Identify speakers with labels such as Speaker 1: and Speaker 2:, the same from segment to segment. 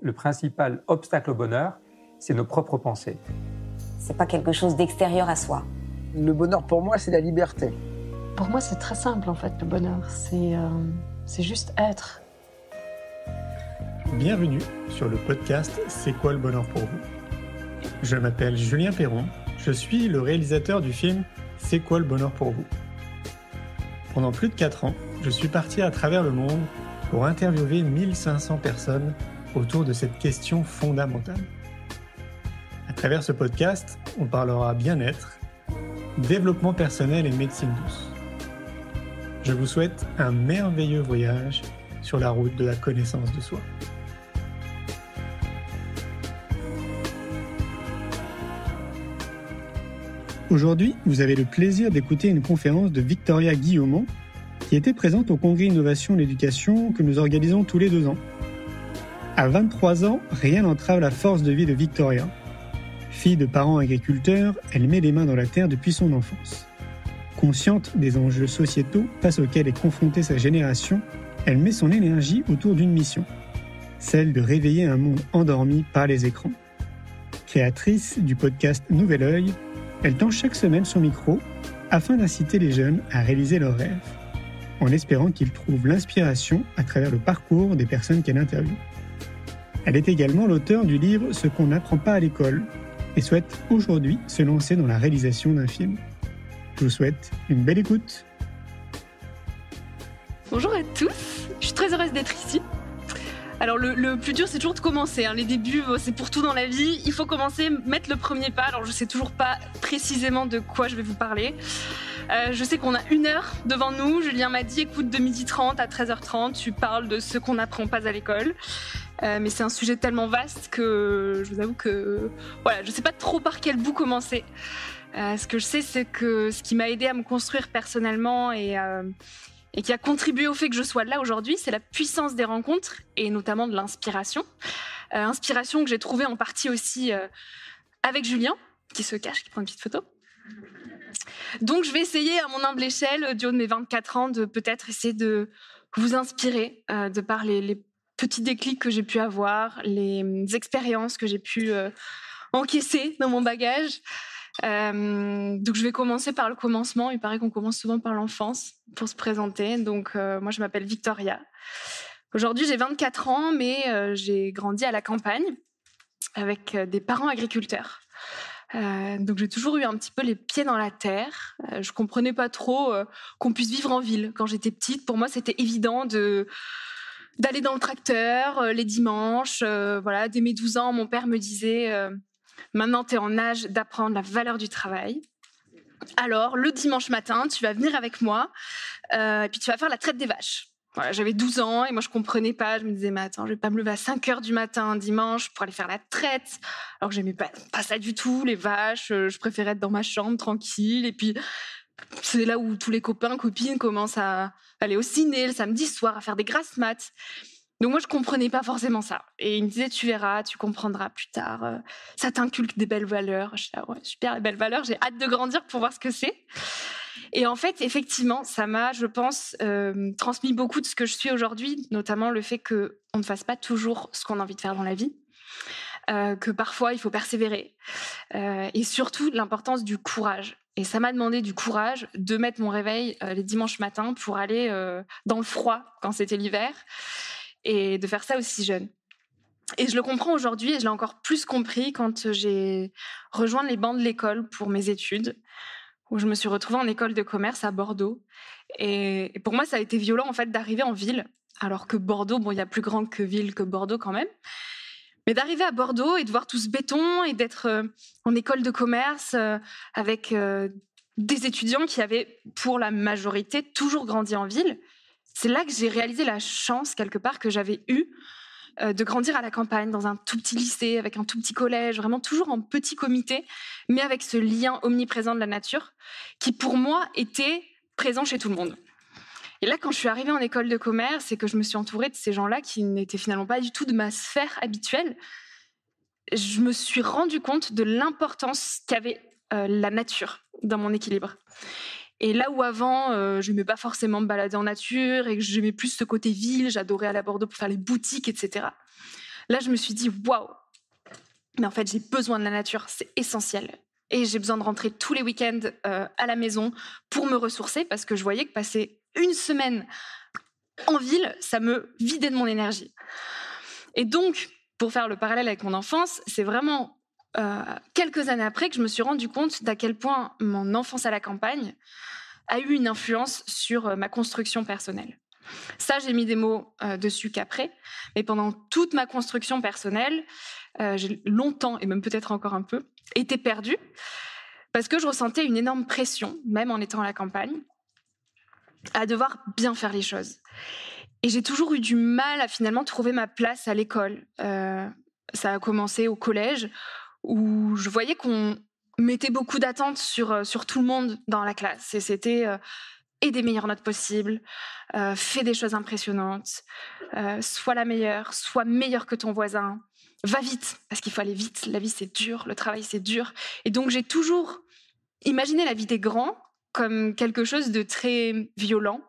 Speaker 1: le principal obstacle au bonheur, c'est nos propres pensées.
Speaker 2: C'est pas quelque chose d'extérieur à soi.
Speaker 3: Le bonheur pour moi, c'est la liberté.
Speaker 4: Pour moi, c'est très simple en fait, le bonheur. C'est juste être.
Speaker 5: Bienvenue sur le podcast C'est quoi le bonheur pour vous ? Je m'appelle Julien Perron, je suis le réalisateur du film C'est quoi le bonheur pour vous ? Pendant plus de 4 ans, je suis parti à travers le monde pour interviewer 1500 personnes autour de cette question fondamentale. À travers ce podcast, on parlera bien-être, développement personnel et médecine douce. Je vous souhaite un merveilleux voyage sur la route de la connaissance de soi. Aujourd'hui, vous avez le plaisir d'écouter une conférence de Victoria Guillaumont, qui était présente au Congrès Innovation l'Éducation que nous organisons tous les 2 ans. À 23 ans, rien n'entrave la force de vie de Victoria. Fille de parents agriculteurs, elle met les mains dans la terre depuis son enfance. Consciente des enjeux sociétaux face auxquels est confrontée sa génération, elle met son énergie autour d'une mission, celle de réveiller un monde endormi par les écrans. Créatrice du podcast Nouvel Œil, elle tend chaque semaine son micro afin d'inciter les jeunes à réaliser leurs rêves, en espérant qu'ils trouvent l'inspiration à travers le parcours des personnes qu'elle interviewe. Elle est également l'auteure du livre « Ce qu'on n'apprend pas à l'école » et souhaite aujourd'hui se lancer dans la réalisation d'un film. Je vous souhaite une belle écoute.
Speaker 6: Bonjour à tous, je suis très heureuse d'être ici. Alors le plus dur c'est toujours de commencer, les débuts c'est pour tout dans la vie, il faut commencer, mettre le premier pas. Alors je sais toujours pas précisément de quoi je vais vous parler. Je sais qu'on a 1 heure devant nous, Julien m'a dit écoute de 12h30 à 13h30 tu parles de ce qu'on n'apprend pas à l'école. Mais c'est un sujet tellement vaste que je vous avoue que voilà, je sais pas trop par quel bout commencer. Ce que je sais c'est que ce qui m'a aidé à me construire personnellement et qui a contribué au fait que je sois là aujourd'hui, c'est la puissance des rencontres et notamment de l'inspiration. Inspiration que j'ai trouvée en partie aussi avec Julien, qui se cache, qui prend une petite photo. Donc je vais essayer à mon humble échelle, du haut de mes 24 ans, de peut-être essayer de vous inspirer de par les petits déclics que j'ai pu avoir, les expériences que j'ai pu encaisser dans mon bagage. Donc je vais commencer par le commencement. Il paraît qu'on commence souvent par l'enfance pour se présenter. Donc moi je m'appelle Victoria. Aujourd'hui j'ai 24 ans, mais j'ai grandi à la campagne avec des parents agriculteurs. Donc j'ai toujours eu un petit peu les pieds dans la terre. Je comprenais pas trop qu'on puisse vivre en ville. Quand j'étais petite, pour moi c'était évident d'aller dans le tracteur les dimanches. Voilà, dès mes 12 ans, mon père me disait maintenant, tu es en âge d'apprendre la valeur du travail. Alors, le dimanche matin, tu vas venir avec moi et puis tu vas faire la traite des vaches. Voilà, j'avais 12 ans et moi, je ne comprenais pas. Je me disais, mais attends, je ne vais pas me lever à 5 heures du matin un dimanche pour aller faire la traite. Alors que je n'aimais pas ça du tout, les vaches. Je préférais être dans ma chambre, tranquille. Et puis, c'est là où tous les copains, copines commencent à aller au ciné le samedi soir, à faire des grasses maths. Donc moi, je comprenais pas forcément ça. Et il me disait, tu verras, tu comprendras plus tard. Ça t'inculque des belles valeurs. Je disais, ouais, super, les belles valeurs. J'ai hâte de grandir pour voir ce que c'est. Et en fait, effectivement, ça m'a, je pense, transmis beaucoup de ce que je suis aujourd'hui, notamment le fait qu'on ne fasse pas toujours ce qu'on a envie de faire dans la vie, que parfois, il faut persévérer. Et surtout, l'importance du courage. Et ça m'a demandé du courage de mettre mon réveil les dimanches matins pour aller dans le froid quand c'était l'hiver. Et de faire ça aussi jeune. Et je le comprends aujourd'hui et je l'ai encore plus compris quand j'ai rejoint les bancs de l'école pour mes études, où je me suis retrouvée en école de commerce à Bordeaux. Et pour moi, ça a été violent en fait d'arriver en ville, alors que Bordeaux, bon, il y a plus grand que ville que Bordeaux quand même. Mais d'arriver à Bordeaux et de voir tout ce béton et d'être en école de commerce avec des étudiants qui avaient, pour la majorité, toujours grandi en ville. C'est là que j'ai réalisé la chance, quelque part, que j'avais eue de grandir à la campagne, dans un tout petit lycée, avec un tout petit collège, vraiment toujours en petit comité, mais avec ce lien omniprésent de la nature, qui, pour moi, était présent chez tout le monde. Et là, quand je suis arrivée en école de commerce et que je me suis entourée de ces gens-là qui n'étaient finalement pas du tout de ma sphère habituelle, je me suis rendu compte de l'importance qu'avait la nature dans mon équilibre. Et là où avant, je n'aimais pas forcément me balader en nature et que j'aimais plus ce côté ville, j'adorais aller à Bordeaux pour faire les boutiques, etc. Là, je me suis dit, waouh, mais en fait, j'ai besoin de la nature, c'est essentiel. Et j'ai besoin de rentrer tous les week-ends à la maison pour me ressourcer, parce que je voyais que passer une semaine en ville, ça me vidait de mon énergie. Et donc, pour faire le parallèle avec mon enfance, c'est vraiment quelques années après que je me suis rendu compte d'à quel point mon enfance à la campagne a eu une influence sur ma construction personnelle. Ça, j'ai mis des mots dessus qu'après, mais pendant toute ma construction personnelle, j'ai longtemps, et même peut-être encore un peu, été perdue, parce que je ressentais une énorme pression, même en étant à la campagne, à devoir bien faire les choses. Et j'ai toujours eu du mal à finalement trouver ma place à l'école. Ça a commencé au collège, où je voyais qu'on mettait beaucoup d'attentes sur tout le monde dans la classe. Et c'était aie des meilleures notes possibles, fais des choses impressionnantes, sois la meilleure, sois meilleure que ton voisin, va vite, parce qu'il faut aller vite, la vie c'est dur, le travail c'est dur. Et donc j'ai toujours imaginé la vie des grands comme quelque chose de très violent,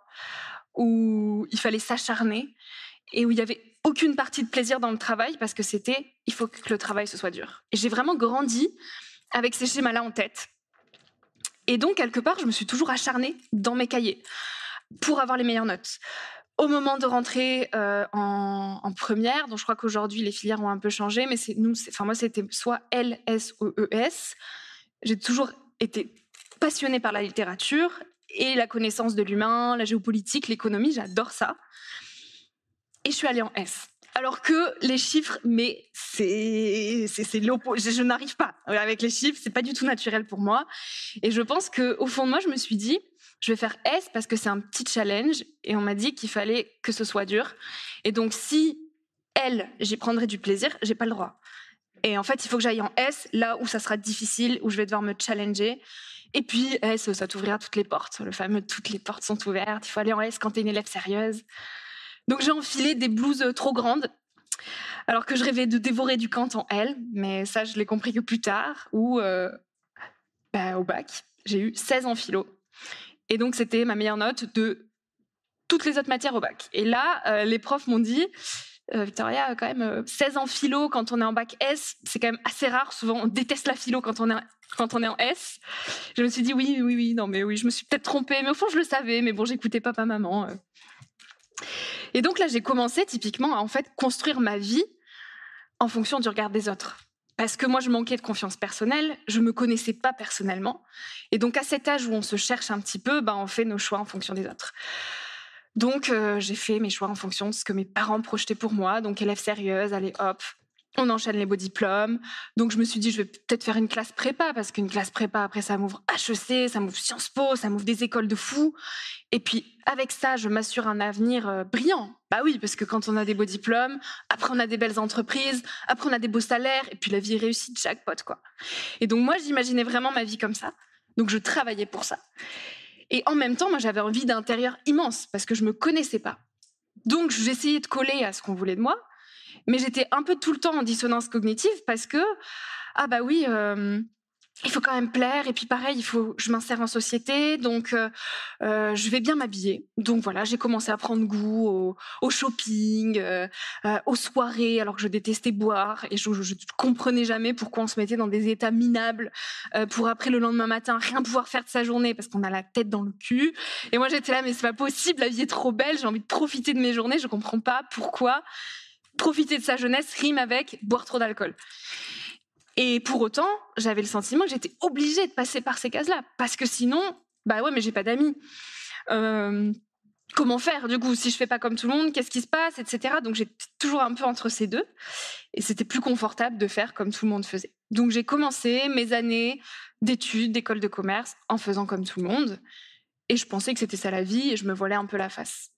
Speaker 6: où il fallait s'acharner et où il n'y avait aucune partie de plaisir dans le travail, parce que c'était il faut que le travail ce soit dur. Et j'ai vraiment grandi avec ces schémas-là en tête. Et donc, quelque part, je me suis toujours acharnée dans mes cahiers pour avoir les meilleures notes. Au moment de rentrer en première, donc je crois qu'aujourd'hui, les filières ont un peu changé, mais moi, c'était soit L, S ou ES. J'ai toujours été passionnée par la littérature et la connaissance de l'humain, la géopolitique, l'économie, j'adore ça. Et je suis allée en S. Alors que les chiffres, mais c'est l'opposé. Je n'arrive pas avec les chiffres, c'est pas du tout naturel pour moi. Et je pense qu'au fond de moi, je me suis dit, je vais faire S parce que c'est un petit challenge. Et on m'a dit qu'il fallait que ce soit dur. Et donc, si L, j'y prendrais du plaisir, j'ai pas le droit. Et en fait, il faut que j'aille en S, là où ça sera difficile, où je vais devoir me challenger. Et puis, S, ça t'ouvrira toutes les portes. Le fameux « toutes les portes sont ouvertes ». Il faut aller en S quand t'es une élève sérieuse. Donc, j'ai enfilé des blouses trop grandes, alors que je rêvais de dévorer du Kant en L, mais ça, je l'ai compris que plus tard, où, au bac, j'ai eu 16 en philo. Et donc, c'était ma meilleure note de toutes les autres matières au bac. Et là, les profs m'ont dit, Victoria, quand même, 16 en philo quand on est en bac S, c'est quand même assez rare. Souvent, on déteste la philo quand on est en S. Je me suis dit, oui, je me suis peut-être trompée, mais au fond, je le savais, mais bon, j'écoutais papa, maman. Et donc là, j'ai commencé typiquement à en fait construire ma vie en fonction du regard des autres. Parce que moi, je manquais de confiance personnelle, je me connaissais pas personnellement. Et donc à cet âge où on se cherche un petit peu, on fait nos choix en fonction des autres. Donc j'ai fait mes choix en fonction de ce que mes parents projetaient pour moi. Donc élève sérieuse, allez hop, on enchaîne les beaux diplômes. Donc je me suis dit, je vais peut-être faire une classe prépa, parce qu'une classe prépa, après ça m'ouvre HEC, ça m'ouvre Sciences Po, ça m'ouvre des écoles de fous. Et puis avec ça, je m'assure un avenir brillant. Bah oui, parce que quand on a des beaux diplômes, après on a des belles entreprises, après on a des beaux salaires, et puis la vie est réussie, jackpot quoi. Et donc moi, j'imaginais vraiment ma vie comme ça. Donc je travaillais pour ça. Et en même temps, moi j'avais envie d'intérieur immense, parce que je me connaissais pas. Donc j'essayais de coller à ce qu'on voulait de moi. Mais j'étais un peu tout le temps en dissonance cognitive, parce que, il faut quand même plaire. Et puis pareil, je m'insère en société, donc je vais bien m'habiller. Donc voilà, j'ai commencé à prendre goût au shopping, aux soirées, alors que je détestais boire. Et je ne comprenais jamais pourquoi on se mettait dans des états minables pour après, le lendemain matin, rien pouvoir faire de sa journée parce qu'on a la tête dans le cul. Et moi, j'étais là, mais c'est pas possible, la vie est trop belle, j'ai envie de profiter de mes journées, je comprends pas pourquoi profiter de sa jeunesse rime avec boire trop d'alcool. Et pour autant, j'avais le sentiment que j'étais obligée de passer par ces cases-là, parce que sinon, mais j'ai pas d'amis. Comment faire du coup si je fais pas comme tout le monde, qu'est-ce qui se passe, etc. Donc j'étais toujours un peu entre ces deux, et c'était plus confortable de faire comme tout le monde faisait. Donc j'ai commencé mes années d'études, d'école de commerce, en faisant comme tout le monde, et je pensais que c'était ça la vie, et je me voilais un peu la face.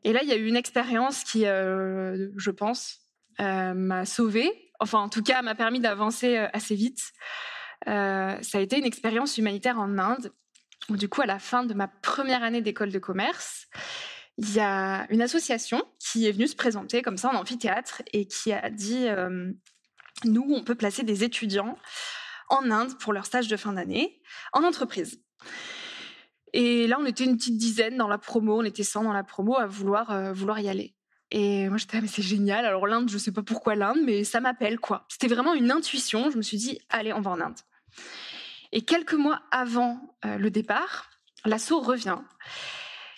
Speaker 6: Et là, il y a eu une expérience qui, je pense, m'a sauvée. Enfin, en tout cas, m'a permis d'avancer assez vite. Ça a été une expérience humanitaire en Inde, où du coup, à la fin de ma première année d'école de commerce, il y a une association qui est venue se présenter comme ça en amphithéâtre et qui a dit nous, on peut placer des étudiants en Inde pour leur stage de fin d'année en entreprise. Et là, on était une petite dizaine dans la promo, on était 100 dans la promo à vouloir y aller. Et moi, j'étais là, mais c'est génial. Alors l'Inde, je sais pas pourquoi l'Inde, mais ça m'appelle, quoi. C'était vraiment une intuition. Je me suis dit, allez, on va en Inde. Et quelques mois avant le départ, l'asso revient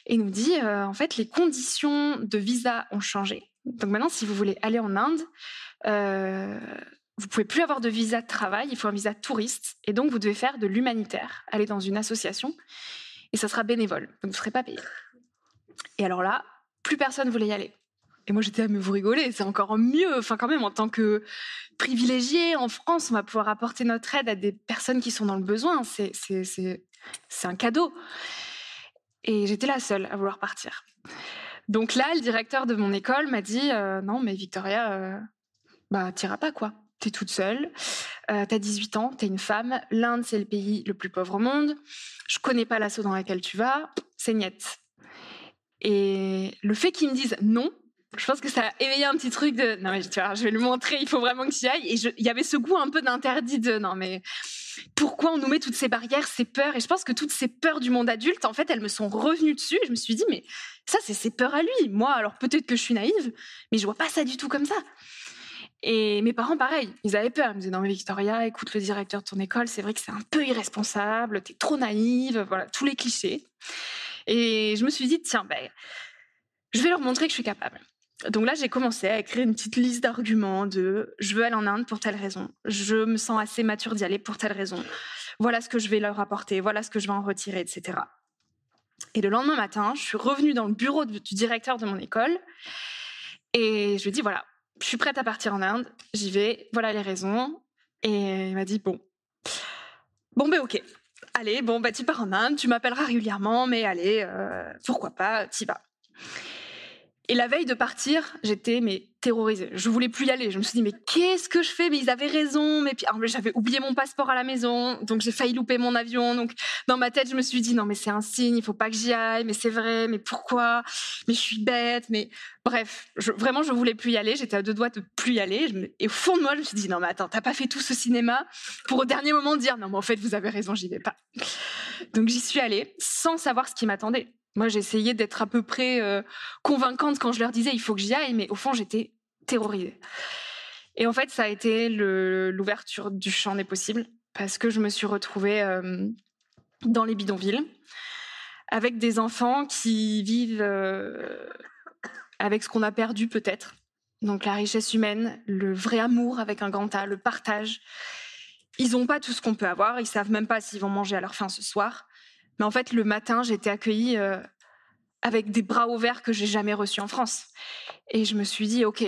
Speaker 6: et nous dit, en fait, les conditions de visa ont changé. Donc maintenant, si vous voulez aller en Inde, vous pouvez plus avoir de visa de travail, il faut un visa touriste. Et donc, vous devez faire de l'humanitaire, aller dans une association. Et ça sera bénévole, donc vous ne serez pas payé. Et alors là, plus personne voulait y aller. Et moi, j'étais, mais vous rigolez, c'est encore mieux. Enfin, quand même, en tant que privilégié en France, on va pouvoir apporter notre aide à des personnes qui sont dans le besoin. C'est un cadeau. Et j'étais la seule à vouloir partir. Donc là, le directeur de mon école m'a dit, non, mais Victoria, t'iras pas, quoi. T'es toute seule, t'as 18 ans, t'es une femme. L'Inde, c'est le pays le plus pauvre au monde. Je connais pas l'asso dans laquelle tu vas. C'est niette. Et le fait qu'ils me disent non, je pense que ça a éveillé un petit truc de non mais tu vois, je vais lui montrer, il faut vraiment que j'y aille. Et il y avait ce goût un peu d'interdit de non mais pourquoi on nous met toutes ces barrières, ces peurs. Et je pense que toutes ces peurs du monde adulte, en fait, elles me sont revenues dessus. Et je me suis dit mais ça c'est ses peurs à lui. Moi alors peut-être que je suis naïve, mais je vois pas ça du tout comme ça. Et mes parents, pareil, ils avaient peur. Ils me disaient, non mais Victoria, écoute le directeur de ton école, c'est vrai que c'est un peu irresponsable, t'es trop naïve, voilà, tous les clichés. Et je me suis dit, tiens, je vais leur montrer que je suis capable. Donc là, j'ai commencé à écrire une petite liste d'arguments de je veux aller en Inde pour telle raison, je me sens assez mature d'y aller pour telle raison, voilà ce que je vais leur apporter, voilà ce que je vais en retirer, etc. Et le lendemain matin, je suis revenue dans le bureau du directeur de mon école et je lui ai dit, voilà, je suis prête à partir en Inde, j'y vais, voilà les raisons. Et il m'a dit, bon, ok, allez, tu pars en Inde, tu m'appelleras régulièrement, mais allez, pourquoi pas, t'y vas. Et la veille de partir, j'étais terrorisée. Je voulais plus y aller. Je me suis dit, mais qu'est-ce que je fais? Mais ils avaient raison. Mais puis, j'avais oublié mon passeport à la maison, donc j'ai failli louper mon avion. Donc, dans ma tête, je me suis dit, non, mais c'est un signe, il faut pas que j'y aille. Mais c'est vrai, mais pourquoi? Mais je suis bête. Mais bref, vraiment, je voulais plus y aller. J'étais à deux doigts de plus y aller. Et au fond de moi, je me suis dit, non, mais attends, t'as pas fait tout ce cinéma pour au dernier moment dire, non, mais en fait, vous avez raison, j'y vais pas. Donc, j'y suis allée sans savoir ce qui m'attendait. Moi, j'essayais d'être à peu près convaincante quand je leur disais « il faut que j'y aille », mais au fond, j'étais terrorisée. Et en fait, ça a été l'ouverture du champ des possibles, parce que je me suis retrouvée dans les bidonvilles, avec des enfants qui vivent avec ce qu'on a perdu peut-être. Donc la richesse humaine, le vrai amour avec un grand A, le partage. Ils n'ont pas tout ce qu'on peut avoir, ils ne savent même pas s'ils vont manger à leur faim ce soir. Mais en fait, le matin, j'étais accueillie avec des bras ouverts que j'ai jamais reçus en France. Et je me suis dit, OK,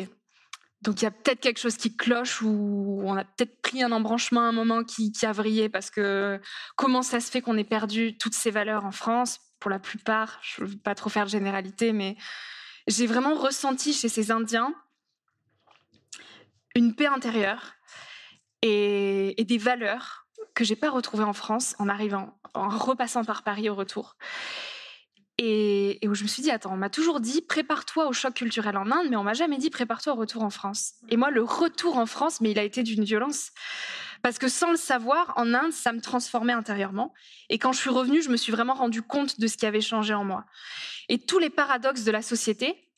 Speaker 6: donc il y a peut-être quelque chose qui cloche ou on a peut-être pris un embranchement à un moment qui a vrillé parce que comment ça se fait qu'on ait perdu toutes ces valeurs en France? Pour la plupart, je ne veux pas trop faire de généralité, mais j'ai vraiment ressenti chez ces Indiens une paix intérieure et des valeurs que j'ai pas retrouvées en France en arrivant, en repassant par Paris au retour. Et où je me suis dit, attends, on m'a toujours dit prépare-toi au choc culturel en Inde, mais on m'a jamais dit prépare-toi au retour en France. Et moi, le retour en France, mais il a été d'une violence. Parce que sans le savoir, en Inde, ça me transformait intérieurement. Et quand je suis revenue, je me suis vraiment rendu compte de ce qui avait changé en moi. Et tous les paradoxes de la société,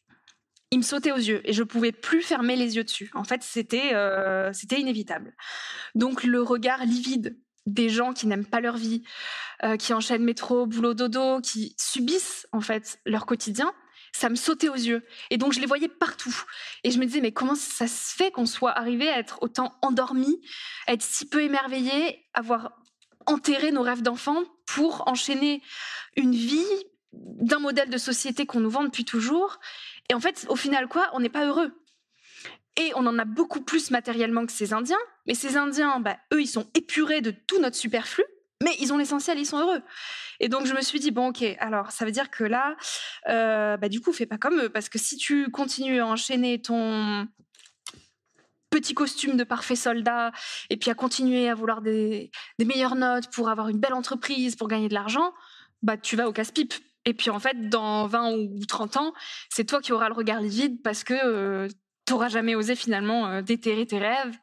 Speaker 6: ils me sautaient aux yeux et je pouvais plus fermer les yeux dessus. En fait, c'était inévitable. Donc, le regard livide des gens qui n'aiment pas leur vie, qui enchaînent métro, boulot, dodo, qui subissent en fait leur quotidien, ça me sautait aux yeux. Et donc, je les voyais partout. Et je me disais, mais comment ça se fait qu'on soit arrivé à être autant endormi, à être si peu émerveillé, avoir enterré nos rêves d'enfant pour enchaîner une vie d'un modèle de société qu'on nous vend depuis toujours. Et en fait, au final, quoi, on n'est pas heureux. Et on en a beaucoup plus matériellement que ces Indiens. Mais ces Indiens, eux, ils sont épurés de tout notre superflu, mais ils ont l'essentiel, ils sont heureux. Et donc, je me suis dit, bon, ok, alors, ça veut dire que là, du coup, fais pas comme eux, parce que si tu continues à enchaîner ton petit costume de parfait soldat, et puis à continuer à vouloir des meilleures notes pour avoir une belle entreprise, pour gagner de l'argent, tu vas au casse-pipe. Et puis, en fait, dans 20 ou 30 ans, c'est toi qui auras le regard livide parce que tu n'auras jamais osé finalement déterrer tes rêves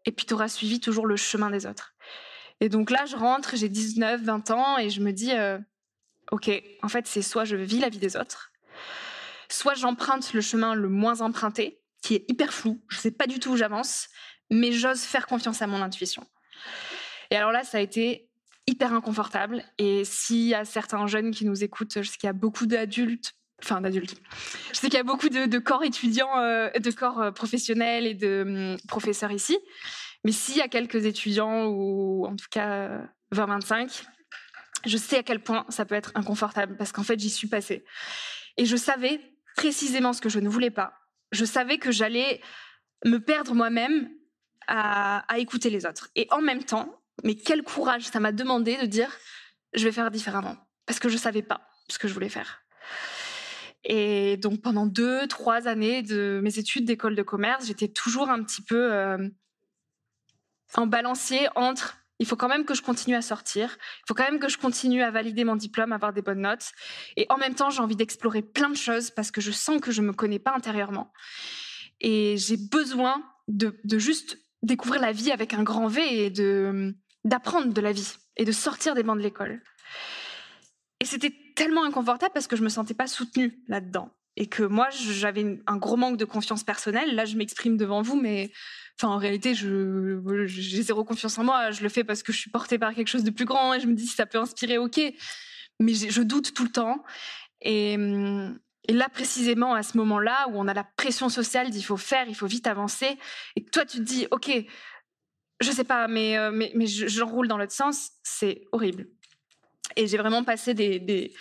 Speaker 6: et puis tu auras suivi toujours le chemin des autres. Et donc là, je rentre, j'ai 19, 20 ans et je me dis, ok, en fait, c'est soit je vis la vie des autres, soit j'emprunte le chemin le moins emprunté, qui est hyper flou, je ne sais pas du tout où j'avance, mais j'ose faire confiance à mon intuition. Et alors là, ça a été hyper inconfortable. Et s'il y a certains jeunes qui nous écoutent, je sais qu'il y a beaucoup d'adultes. Je sais qu'il y a beaucoup de corps étudiants, de corps professionnels et de professeurs ici. Mais s'il y a quelques étudiants, ou en tout cas 20-25, je sais à quel point ça peut être inconfortable parce qu'en fait, j'y suis passée. Et je savais précisément ce que je ne voulais pas. Je savais que j'allais me perdre moi-même à écouter les autres. Et en même temps, mais quel courage ça m'a demandé de dire je vais faire différemment parce que je ne savais pas ce que je voulais faire. Et donc pendant 2-3 années de mes études d'école de commerce, j'étais toujours un petit peu en balancier entre il faut quand même que je continue à sortir, il faut quand même que je continue à valider mon diplôme, avoir des bonnes notes, et en même temps j'ai envie d'explorer plein de choses parce que je sens que je ne me connais pas intérieurement et j'ai besoin de juste découvrir la vie avec un grand V et d'apprendre de la vie et de sortir des bancs de l'école. Et c'était tellement inconfortable parce que je me sentais pas soutenue là-dedans. Et que moi, j'avais un gros manque de confiance personnelle. Là, je m'exprime devant vous, mais en réalité, j'ai zéro confiance en moi. Je le fais parce que je suis portée par quelque chose de plus grand et je me dis si ça peut inspirer, ok. Mais je doute tout le temps. Et là, précisément, à ce moment-là, où on a la pression sociale d'il faut faire, il faut vite avancer, et que toi, tu te dis, ok, je sais pas, mais j'enroule dans l'autre sens, c'est horrible. Et j'ai vraiment passé des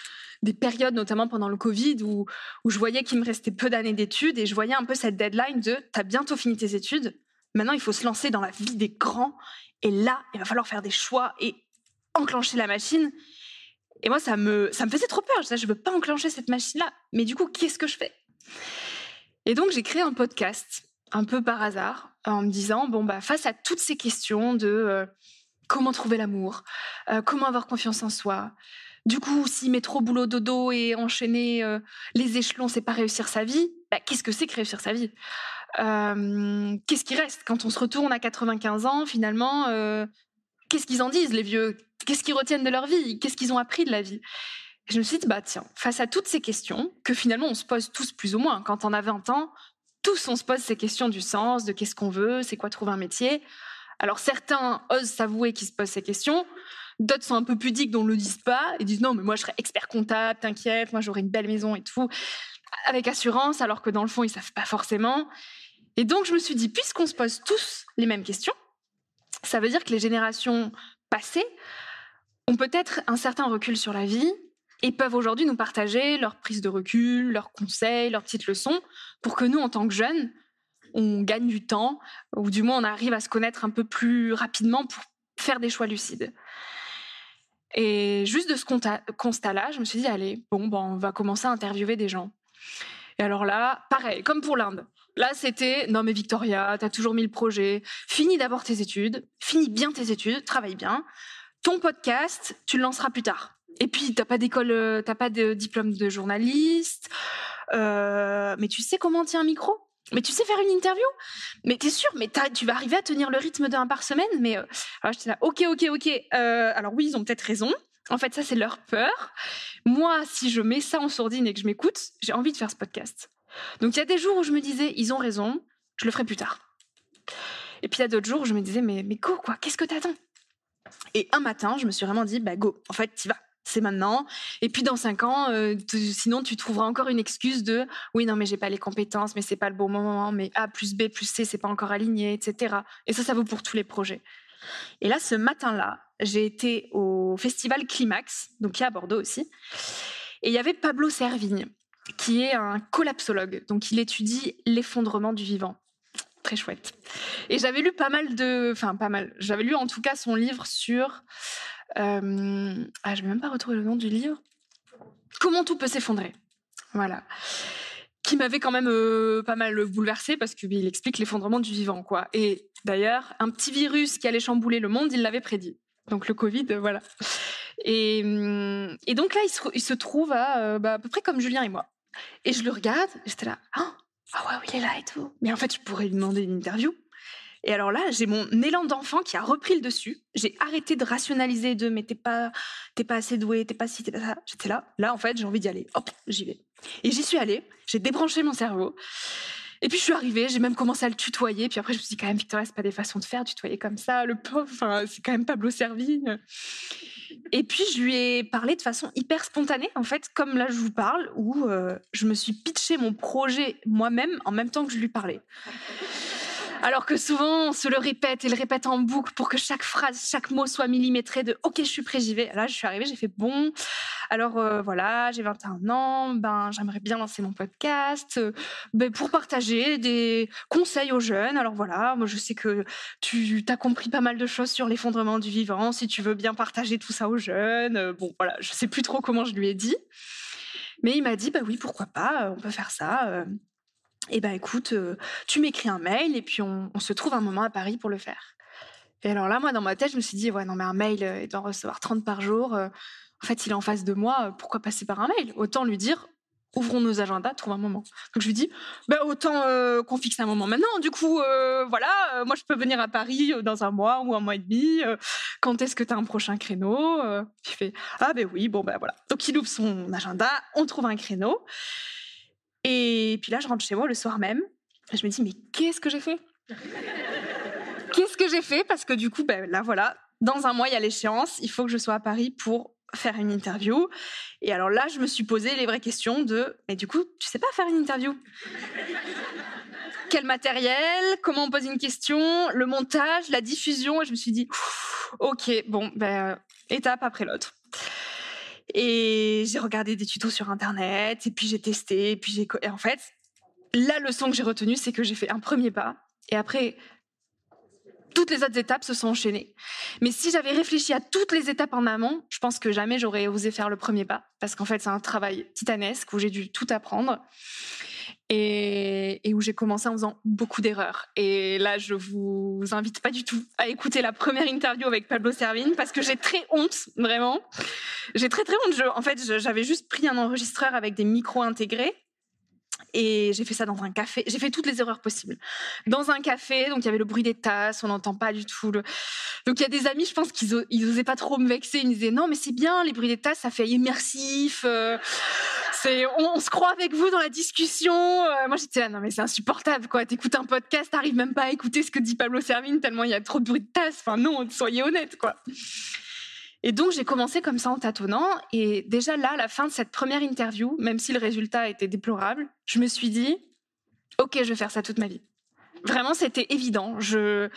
Speaker 6: périodes, notamment pendant le Covid, où je voyais qu'il me restait peu d'années d'études et je voyais un peu cette deadline de « t'as bientôt fini tes études, maintenant il faut se lancer dans la vie des grands et là, il va falloir faire des choix et enclencher la machine ». Et moi, ça me faisait trop peur. Je disais, je veux pas enclencher cette machine-là. Mais du coup, qu'est-ce que je fais ? Et donc, j'ai créé un podcast, un peu par hasard, en me disant, face à toutes ces questions de comment trouver l'amour, comment avoir confiance en soi. Du coup, si métro, boulot, dodo et enchaîner les échelons, c'est pas réussir sa vie, qu'est-ce que c'est que réussir sa vie ? Qu'est-ce qui reste ? Quand on se retourne à 95 ans, finalement, qu'est-ce qu'ils en disent, les vieux ? Qu'est-ce qu'ils retiennent de leur vie ? Qu'est-ce qu'ils ont appris de la vie ? Et je me suis dit, tiens, face à toutes ces questions, que finalement on se pose tous plus ou moins, quand on a 20 ans, tous on se pose ces questions du sens, de qu'est-ce qu'on veut, c'est quoi trouver un métier. Alors certains osent s'avouer qu'ils se posent ces questions, d'autres sont un peu pudiques, dont ne le disent pas, et disent non, mais moi je serais expert comptable, t'inquiète, moi j'aurais une belle maison et tout, avec assurance, alors que dans le fond ils savent pas forcément. Et donc je me suis dit, puisqu'on se pose tous les mêmes questions, ça veut dire que les générations passées ont peut-être un certain recul sur la vie et peuvent aujourd'hui nous partager leurs prises de recul, leurs conseils, leurs petites leçons, pour que nous, en tant que jeunes, on gagne du temps, ou du moins on arrive à se connaître un peu plus rapidement pour faire des choix lucides. Et juste de ce constat-là, je me suis dit, allez, on va commencer à interviewer des gens. Et alors là, pareil, comme pour l'Inde. Là, c'était, non mais Victoria, t'as toujours mis le projet, finis d'abord tes études, finis bien tes études, travaille bien. Ton podcast, tu le lanceras plus tard. Et puis, t'as pas d'école, t'as pas de diplôme de journaliste, mais tu sais comment on tient un micro ? Mais tu sais faire une interview ? Mais t'es sûr ? Mais tu vas arriver à tenir le rythme d'1 par semaine ? Mais alors j'étais là, ok. Alors oui, ils ont peut-être raison. En fait, ça, c'est leur peur. Moi, si je mets ça en sourdine et que je m'écoute, j'ai envie de faire ce podcast. Donc, il y a des jours où je me disais, ils ont raison, je le ferai plus tard. Et puis, il y a d'autres jours où je me disais, mais go, quoi, qu'est-ce que t'attends ? Et un matin, je me suis vraiment dit, go, en fait, t'y vas. C'est maintenant. Et puis dans 5 ans, sinon tu trouveras encore une excuse de oui, non, mais j'ai pas les compétences, mais c'est pas le bon moment, mais A plus B plus C, c'est pas encore aligné, etc. Et ça vaut pour tous les projets. Et là, ce matin-là, j'ai été au festival Climax, donc qui est à Bordeaux aussi. Et il y avait Pablo Servigne, qui est un collapsologue. Donc il étudie l'effondrement du vivant. Très chouette. Et j'avais lu j'avais lu en tout cas son livre sur... je vais même pas retrouver le nom du livre. Comment tout peut s'effondrer. Voilà. Qui m'avait quand même pas mal bouleversée parce qu'il explique l'effondrement du vivant, quoi. Et d'ailleurs, un petit virus qui allait chambouler le monde, il l'avait prédit. Donc le Covid, voilà. Et donc là, il se trouve à peu près comme Julien et moi. Et je le regarde, j'étais là, ah ouais, il est là et tout. Mais en fait, je pourrais lui demander une interview. Et alors là, j'ai mon élan d'enfant qui a repris le dessus. J'ai arrêté de rationaliser mais t'es pas assez doué, t'es pas ci, t'es pas ça. J'étais là. Là, en fait, j'ai envie d'y aller. Hop, j'y vais. Et j'y suis allée. J'ai débranché mon cerveau. Et puis, je suis arrivée. J'ai même commencé à le tutoyer. Puis après, je me suis dit, quand même, Victoria, c'est pas des façons de faire, tutoyer comme ça. Le pauvre, enfin, c'est quand même Pablo Servigne. Et puis, je lui ai parlé de façon hyper spontanée, en fait, comme là, je vous parle, où je me suis pitché mon projet moi-même en même temps que je lui parlais. Alors que souvent, on se le répète et le répète en boucle pour que chaque phrase, chaque mot soit millimétré de « Ok, je suis prêt, j'y vais ». Là, je suis arrivée, j'ai fait « Bon, alors voilà, j'ai 21 ans, j'aimerais bien lancer mon podcast pour partager des conseils aux jeunes. Alors voilà, moi je sais que tu as compris pas mal de choses sur l'effondrement du vivant, si tu veux bien partager tout ça aux jeunes. Bon, voilà, je sais plus trop comment je lui ai dit. Mais il m'a dit « Bah oui, pourquoi pas, on peut faire ça ». Et écoute, tu m'écris un mail et puis on se trouve un moment à Paris pour le faire. Et alors là, moi, dans ma tête, je me suis dit, ouais, non, mais un mail, il doit en recevoir 30 par jour. En fait, il est en face de moi, pourquoi passer par un mail ? Autant lui dire, ouvrons nos agendas, trouve un moment. Donc je lui dis, autant qu'on fixe un moment maintenant. Du coup, voilà, moi, je peux venir à Paris dans un mois ou un mois et demi. Quand est-ce que tu as un prochain créneau ? Il fait, oui, voilà. Donc il ouvre son agenda, on trouve un créneau. Et puis là, je rentre chez moi le soir même. Et je me dis, mais qu'est-ce que j'ai fait ? Qu'est-ce que j'ai fait ? Parce que du coup, là, voilà, dans un mois, il y a l'échéance. Il faut que je sois à Paris pour faire une interview. Et alors là, je me suis posé les vraies questions mais du coup, tu sais pas faire une interview ? Quel matériel ? Comment on pose une question ? Le montage, la diffusion ? Et je me suis dit, ok, étape après l'autre. Et j'ai regardé des tutos sur Internet, et puis j'ai testé, et en fait, la leçon que j'ai retenue, c'est que j'ai fait un premier pas, et après, toutes les autres étapes se sont enchaînées. Mais si j'avais réfléchi à toutes les étapes en amont, je pense que jamais j'aurais osé faire le premier pas, parce qu'en fait, c'est un travail titanesque où j'ai dû tout apprendre, et où j'ai commencé en faisant beaucoup d'erreurs. Et là, je vous invite pas du tout à écouter la première interview avec Pablo Servigne, parce que j'ai très honte, vraiment. J'ai très très honte. En fait, j'avais juste pris un enregistreur avec des micros intégrés et j'ai fait ça dans un café. J'ai fait toutes les erreurs possibles. Dans un café, donc il y avait le bruit des tasses, on n'entend pas du tout. Donc il y a des amis, je pense qu'ils osaient pas trop me vexer. Ils me disaient non, mais c'est bien, les bruits des tasses, ça fait immersif. On se croit avec vous dans la discussion. Moi j'étais là, non mais c'est insupportable quoi. T'écoutes un podcast, t'arrives même pas à écouter ce que dit Pablo Servigne tellement il y a trop de bruit de tasses. Enfin non, soyez honnêtes quoi. Et donc, j'ai commencé comme ça en tâtonnant. Et déjà là, à la fin de cette première interview, même si le résultat était déplorable, je me suis dit, OK, je vais faire ça toute ma vie. Vraiment, c'était évident. Je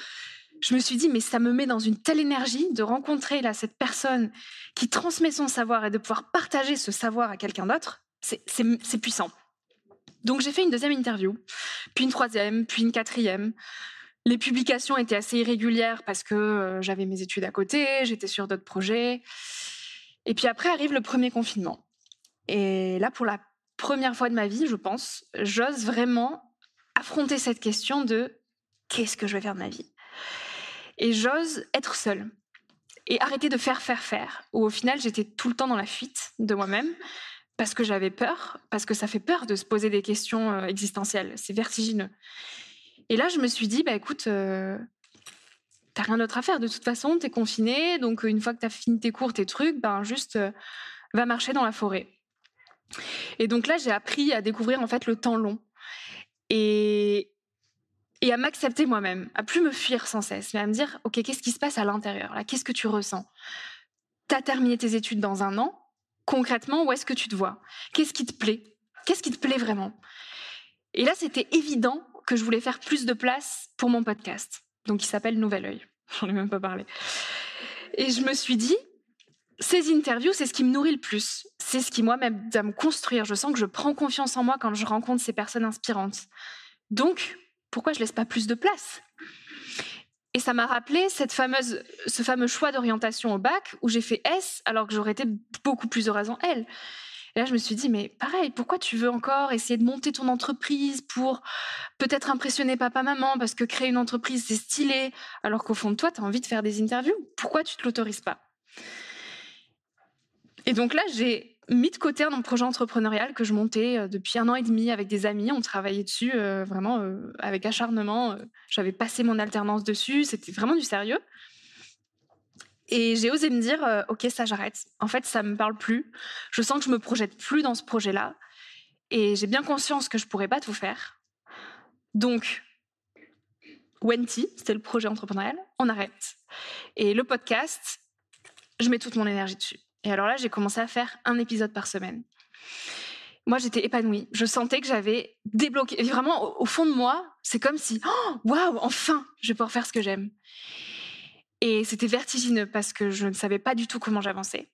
Speaker 6: me suis dit, mais ça me met dans une telle énergie de rencontrer là cette personne qui transmet son savoir et de pouvoir partager ce savoir à quelqu'un d'autre. C'est puissant. Donc, j'ai fait une deuxième interview, puis une troisième, puis une quatrième. Les publications étaient assez irrégulières parce que j'avais mes études à côté, j'étais sur d'autres projets. Et puis après arrive le premier confinement. Et là, pour la première fois de ma vie, je pense, j'ose vraiment affronter cette question de qu'est-ce que je vais faire de ma vie ? Et j'ose être seule et arrêter de faire. Où au final, j'étais tout le temps dans la fuite de moi-même parce que j'avais peur, parce que ça fait peur de se poser des questions existentielles. C'est vertigineux. Et là, je me suis dit, écoute, t'as rien d'autre à faire. De toute façon, t'es confiné. Donc, une fois que t'as fini tes cours, tes trucs, juste va marcher dans la forêt. Et donc là, j'ai appris à découvrir en fait le temps long et à m'accepter moi-même, à plus me fuir sans cesse, mais à me dire, OK, qu'est-ce qui se passe à l'intérieur là ? Qu'est-ce que tu ressens ? T'as terminé tes études dans 1 an. Concrètement, où est-ce que tu te vois ? Qu'est-ce qui te plaît ? Qu'est-ce qui te plaît vraiment ? Et là, c'était évident que je voulais faire plus de place pour mon podcast. Donc, il s'appelle Nouvel Œil. J'en ai même pas parlé. Et je me suis dit, ces interviews, c'est ce qui me nourrit le plus. C'est ce qui, moi, m'aide à me construire. Je sens que je prends confiance en moi quand je rencontre ces personnes inspirantes. Donc, pourquoi je laisse pas plus de place ? Et ça m'a rappelé ce fameux choix d'orientation au bac où j'ai fait S alors que j'aurais été beaucoup plus heureuse en L. Et là, je me suis dit, mais pareil, pourquoi tu veux encore essayer de monter ton entreprise pour peut-être impressionner papa-maman parce que créer une entreprise, c'est stylé, alors qu'au fond de toi, tu as envie de faire des interviews. Pourquoi tu te l'autorises pas ? Et donc là, j'ai mis de côté un projet entrepreneurial que je montais depuis 1 an et demi avec des amis. On travaillait dessus vraiment avec acharnement. J'avais passé mon alternance dessus. C'était vraiment du sérieux. Et j'ai osé me dire, OK, ça, j'arrête. En fait, ça me parle plus. Je sens que je me projette plus dans ce projet-là. Et j'ai bien conscience que je pourrais pas tout faire. Donc, Wenti, c'était le projet entrepreneurial, on arrête. Et le podcast, je mets toute mon énergie dessus. Et alors là, j'ai commencé à faire 1 épisode par semaine. Moi, j'étais épanouie. Je sentais que j'avais débloqué. Et vraiment, au fond de moi, c'est comme si, waouh, enfin, je vais pouvoir faire ce que j'aime. Et c'était vertigineux parce que je ne savais pas du tout comment j'avançais.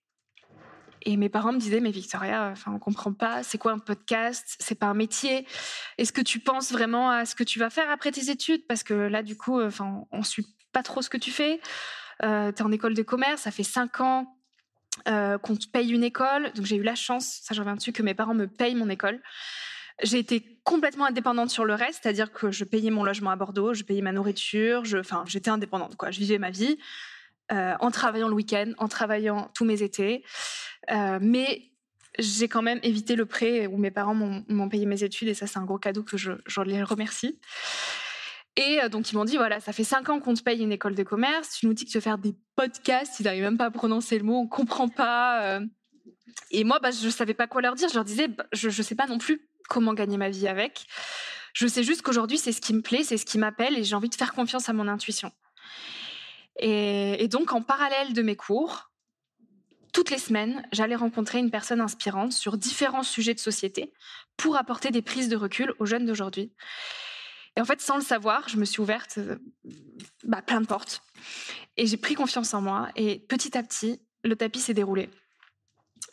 Speaker 6: Et mes parents me disaient, mais Victoria, on comprend pas, c'est quoi un podcast? C'est pas un métier. Est-ce que tu penses vraiment à ce que tu vas faire après tes études? Parce que là, du coup, on suit pas trop ce que tu fais. T'es en école de commerce, ça fait 5 ans qu'on te paye une école. Donc j'ai eu la chance, ça j'en reviens dessus, que mes parents me payent mon école. J'ai été complètement indépendante sur le reste, c'est-à-dire que je payais mon logement à Bordeaux, je payais ma nourriture, j'étais indépendante, quoi. Je vivais ma vie en travaillant le week-end, en travaillant tous mes étés. Mais j'ai quand même évité le prêt où mes parents m'ont payé mes études, et ça, c'est un gros cadeau que je les remercie. Et donc, ils m'ont dit, voilà, ça fait 5 ans qu'on te paye une école de commerce, tu nous dis que tu veux faire des podcasts, ils n'arrivent même pas à prononcer le mot, on ne comprend pas. Et moi, je ne savais pas quoi leur dire. Je leur disais, je ne sais pas non plus comment gagner ma vie avec. Je sais juste qu'aujourd'hui, c'est ce qui me plaît, c'est ce qui m'appelle, et j'ai envie de faire confiance à mon intuition. Et donc, en parallèle de mes cours, toutes les semaines, j'allais rencontrer une personne inspirante sur différents sujets de société pour apporter des prises de recul aux jeunes d'aujourd'hui. Et en fait, sans le savoir, je me suis ouverte plein de portes. Et j'ai pris confiance en moi. Et petit à petit, le tapis s'est déroulé.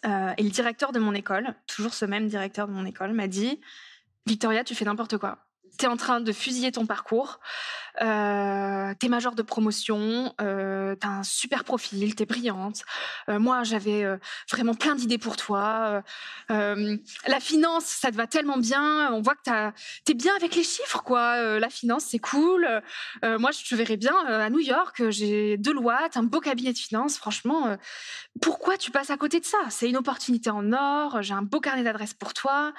Speaker 6: Et le directeur de mon école, toujours ce même directeur de mon école, m'a dit « Victoria, tu fais n'importe quoi. T'es en train de fusiller ton parcours. T'es majeure de promotion. T'as un super profil. T'es brillante. Moi, j'avais vraiment plein d'idées pour toi. La finance, ça te va tellement bien. On voit que t'es bien avec les chiffres, quoi. La finance, c'est cool. Moi, je te verrais bien à New York. J'ai Deloitte, un beau cabinet de finance. Franchement, pourquoi tu passes à côté de ça? C'est une opportunité en or. J'ai un beau carnet d'adresses pour toi. »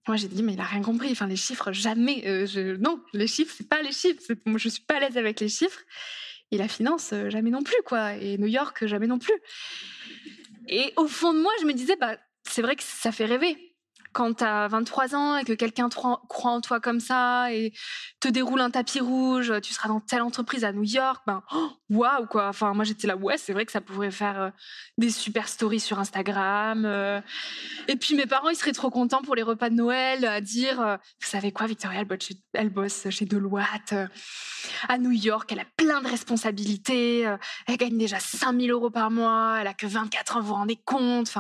Speaker 6: Moi, j'ai dit, mais il n'a rien compris. Les chiffres, jamais. Non, les chiffres, c'est pas les chiffres. Moi, je suis pas à l'aise avec les chiffres. Et la finance, jamais non plus, quoi. Et New York, jamais non plus. Et au fond de moi, je me disais, c'est vrai que ça fait rêver. Quand tu as 23 ans et que quelqu'un croit en toi comme ça et te déroule un tapis rouge, tu seras dans telle entreprise à New York, waouh, quoi. Moi, j'étais là, ouais, c'est vrai que ça pourrait faire des super stories sur Instagram. Et puis, mes parents, ils seraient trop contents pour les repas de Noël à dire, vous savez quoi, Victoria, elle bosse chez Deloitte à New York, elle a plein de responsabilités, elle gagne déjà 5 000 € par mois, elle a que 24 ans, vous vous rendez compte.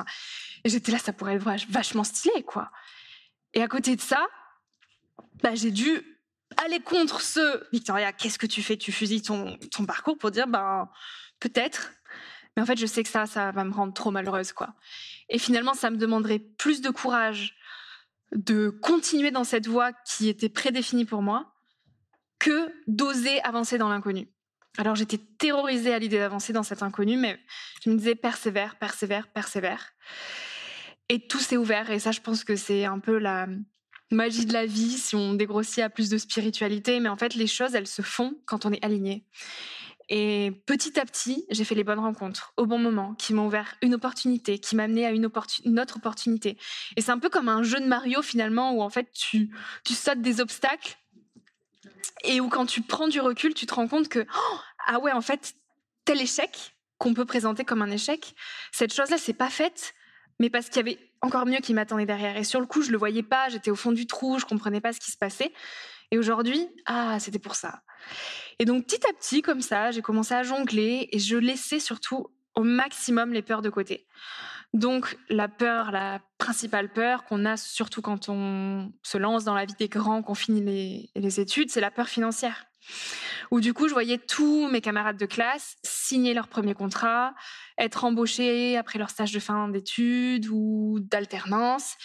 Speaker 6: Et j'étais là, ça pourrait être vachement stylé, quoi. Et à côté de ça, j'ai dû aller contre Victoria, qu'est-ce que tu fais? Tu fusilles ton parcours pour dire, peut-être. Mais en fait, je sais que ça va me rendre trop malheureuse, quoi. Et finalement, ça me demanderait plus de courage de continuer dans cette voie qui était prédéfinie pour moi que d'oser avancer dans l'inconnu. Alors, j'étais terrorisée à l'idée d'avancer dans cet inconnu, mais je me disais, persévère, persévère, persévère. Et tout s'est ouvert, et ça, je pense que c'est un peu la magie de la vie, si on dégrossit à plus de spiritualité. Mais en fait, les choses, elles se font quand on est aligné. Et petit à petit, j'ai fait les bonnes rencontres au bon moment, qui m'ont ouvert une opportunité, qui m'a amené à une autre opportunité. Et c'est un peu comme un jeu de Mario, finalement, où en fait, tu sautes des obstacles, et où quand tu prends du recul, tu te rends compte que, ah ouais, en fait, tel échec qu'on peut présenter comme un échec, cette chose-là, c'est pas faite, mais parce qu'il y avait encore mieux qui m'attendait derrière. Et sur le coup, je le voyais pas, j'étais au fond du trou, je comprenais pas ce qui se passait. Et aujourd'hui, c'était pour ça. Et donc, petit à petit, comme ça, j'ai commencé à jongler, et je laissais surtout au maximum les peurs de côté. Donc, la principale peur qu'on a, surtout quand on se lance dans la vie des grands, qu'on finit les études, c'est la peur financière. Où du coup, je voyais tous mes camarades de classe signer leur premier contrat, être embauchés après leur stage de fin d'études ou d'alternance.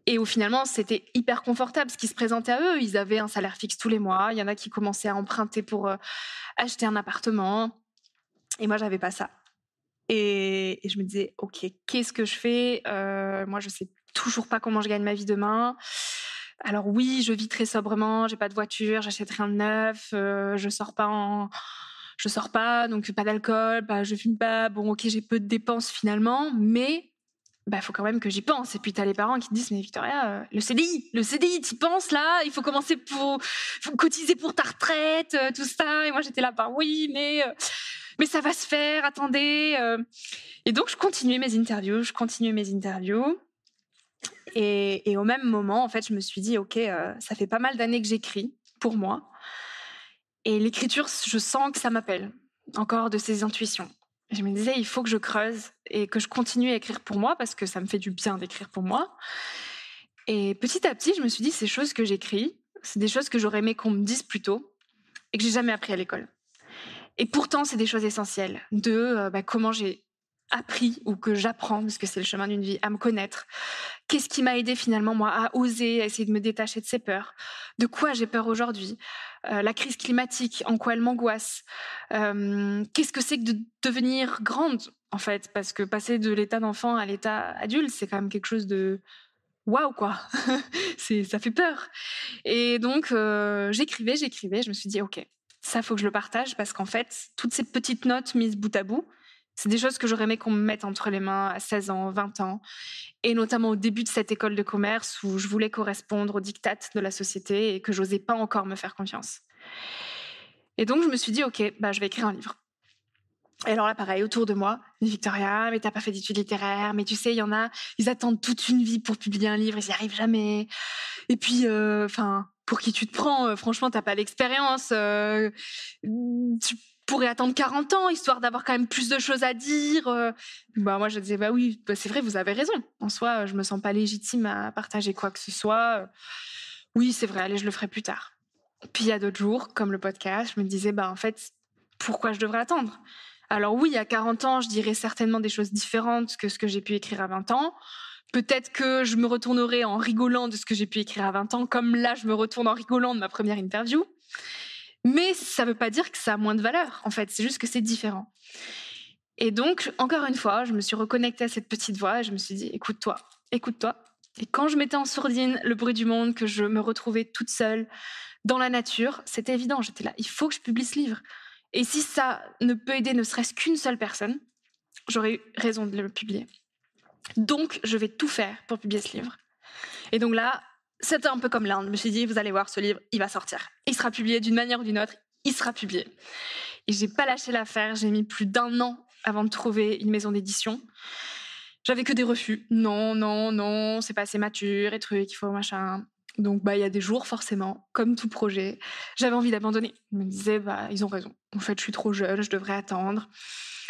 Speaker 6: Et où finalement, c'était hyper confortable ce qui se présentait à eux. Ils avaient un salaire fixe tous les mois. Il y en a qui commençaient à emprunter pour acheter un appartement. Et moi, j'avais pas ça. Et je me disais, ok, qu'est-ce que je fais ? Moi, je sais toujours pas comment je gagne ma vie demain. Alors oui, je vis très sobrement, j'ai pas de voiture, j'achète rien de neuf, je sors pas, donc pas d'alcool, je fume pas. Bon, ok, j'ai peu de dépenses finalement, mais faut quand même que j'y pense. Et puis t'as les parents qui te disent, mais Victoria, le CDI, t'y penses là ? Il faut commencer faut cotiser pour ta retraite, tout ça. Et moi j'étais là, oui, mais ça va se faire, attendez. Et donc je continuais mes interviews. Et au même moment, en fait, je me suis dit, ok, ça fait pas mal d'années que j'écris pour moi. Et l'écriture, je sens que ça m'appelle, encore de ces intuitions. Je me disais, il faut que je creuse et que je continue à écrire pour moi parce que ça me fait du bien d'écrire pour moi. Et petit à petit, je me suis dit, ces choses que j'écris, c'est des choses que j'aurais aimé qu'on me dise plus tôt et que j'ai jamais appris à l'école. Et pourtant, c'est des choses essentielles de comment j'ai appris ou que j'apprends, parce que c'est le chemin d'une vie, à me connaître. Qu'est-ce qui m'a aidé finalement, moi, à oser, à essayer de me détacher de ces peurs ? De quoi j'ai peur aujourd'hui ? La crise climatique, en quoi elle m'angoisse ? Qu'est-ce que c'est que de devenir grande, en fait ? Parce que passer de l'état d'enfant à l'état adulte, c'est quand même quelque chose de... Waouh, quoi. Ça fait peur. Et donc, j'écrivais, je me suis dit, ok, ça, faut que je le partage, parce qu'en fait, toutes ces petites notes mises bout à bout, c'est des choses que j'aurais aimé qu'on me mette entre les mains à 16 ans, 20 ans, et notamment au début de cette école de commerce où je voulais correspondre aux diktats de la société et que j'osais pas encore me faire confiance. Et donc, je me suis dit, ok, je vais écrire un livre. Et alors là, pareil, autour de moi, Victoria, mais t'as pas fait d'études littéraires, mais tu sais, il y en a, ils attendent toute une vie pour publier un livre, ils n'y arrivent jamais. Et puis, pour qui tu te prends ? Franchement, t'as pas l'expérience. Tu pourrais attendre 40 ans, histoire d'avoir quand même plus de choses à dire. Moi, je disais, oui, c'est vrai, vous avez raison. En soi, je me sens pas légitime à partager quoi que ce soit. Oui, c'est vrai, allez, je le ferai plus tard. Puis il y a d'autres jours, comme le podcast, je me disais, en fait, pourquoi je devrais attendre ? Alors oui, à 40 ans, je dirais certainement des choses différentes que ce que j'ai pu écrire à 20 ans. Peut-être que je me retournerai en rigolant de ce que j'ai pu écrire à 20 ans, comme là, je me retourne en rigolant de ma première interview. Mais ça ne veut pas dire que ça a moins de valeur, en fait. C'est juste que c'est différent. Et donc, encore une fois, je me suis reconnectée à cette petite voix et je me suis dit, écoute-toi. Et quand je mettais en sourdine le bruit du monde, que je me retrouvais toute seule dans la nature, c'était évident. J'étais là, il faut que je publie ce livre. Et si ça ne peut aider ne serait-ce qu'une seule personne, j'aurais eu raison de le publier. Donc, je vais tout faire pour publier ce livre. Et donc là, c'était un peu comme l'Inde. Je me suis dit, vous allez voir, ce livre, il va sortir. Il sera publié d'une manière ou d'une autre, il sera publié. Et j'ai pas lâché l'affaire. J'ai mis plus d'1 an avant de trouver une maison d'édition. J'avais que des refus. Non, c'est pas assez mature et trucs, il faut machin. Donc, il y a des jours, forcément, comme tout projet, j'avais envie d'abandonner. Je me disais, ils ont raison. En fait, je suis trop jeune, je devrais attendre.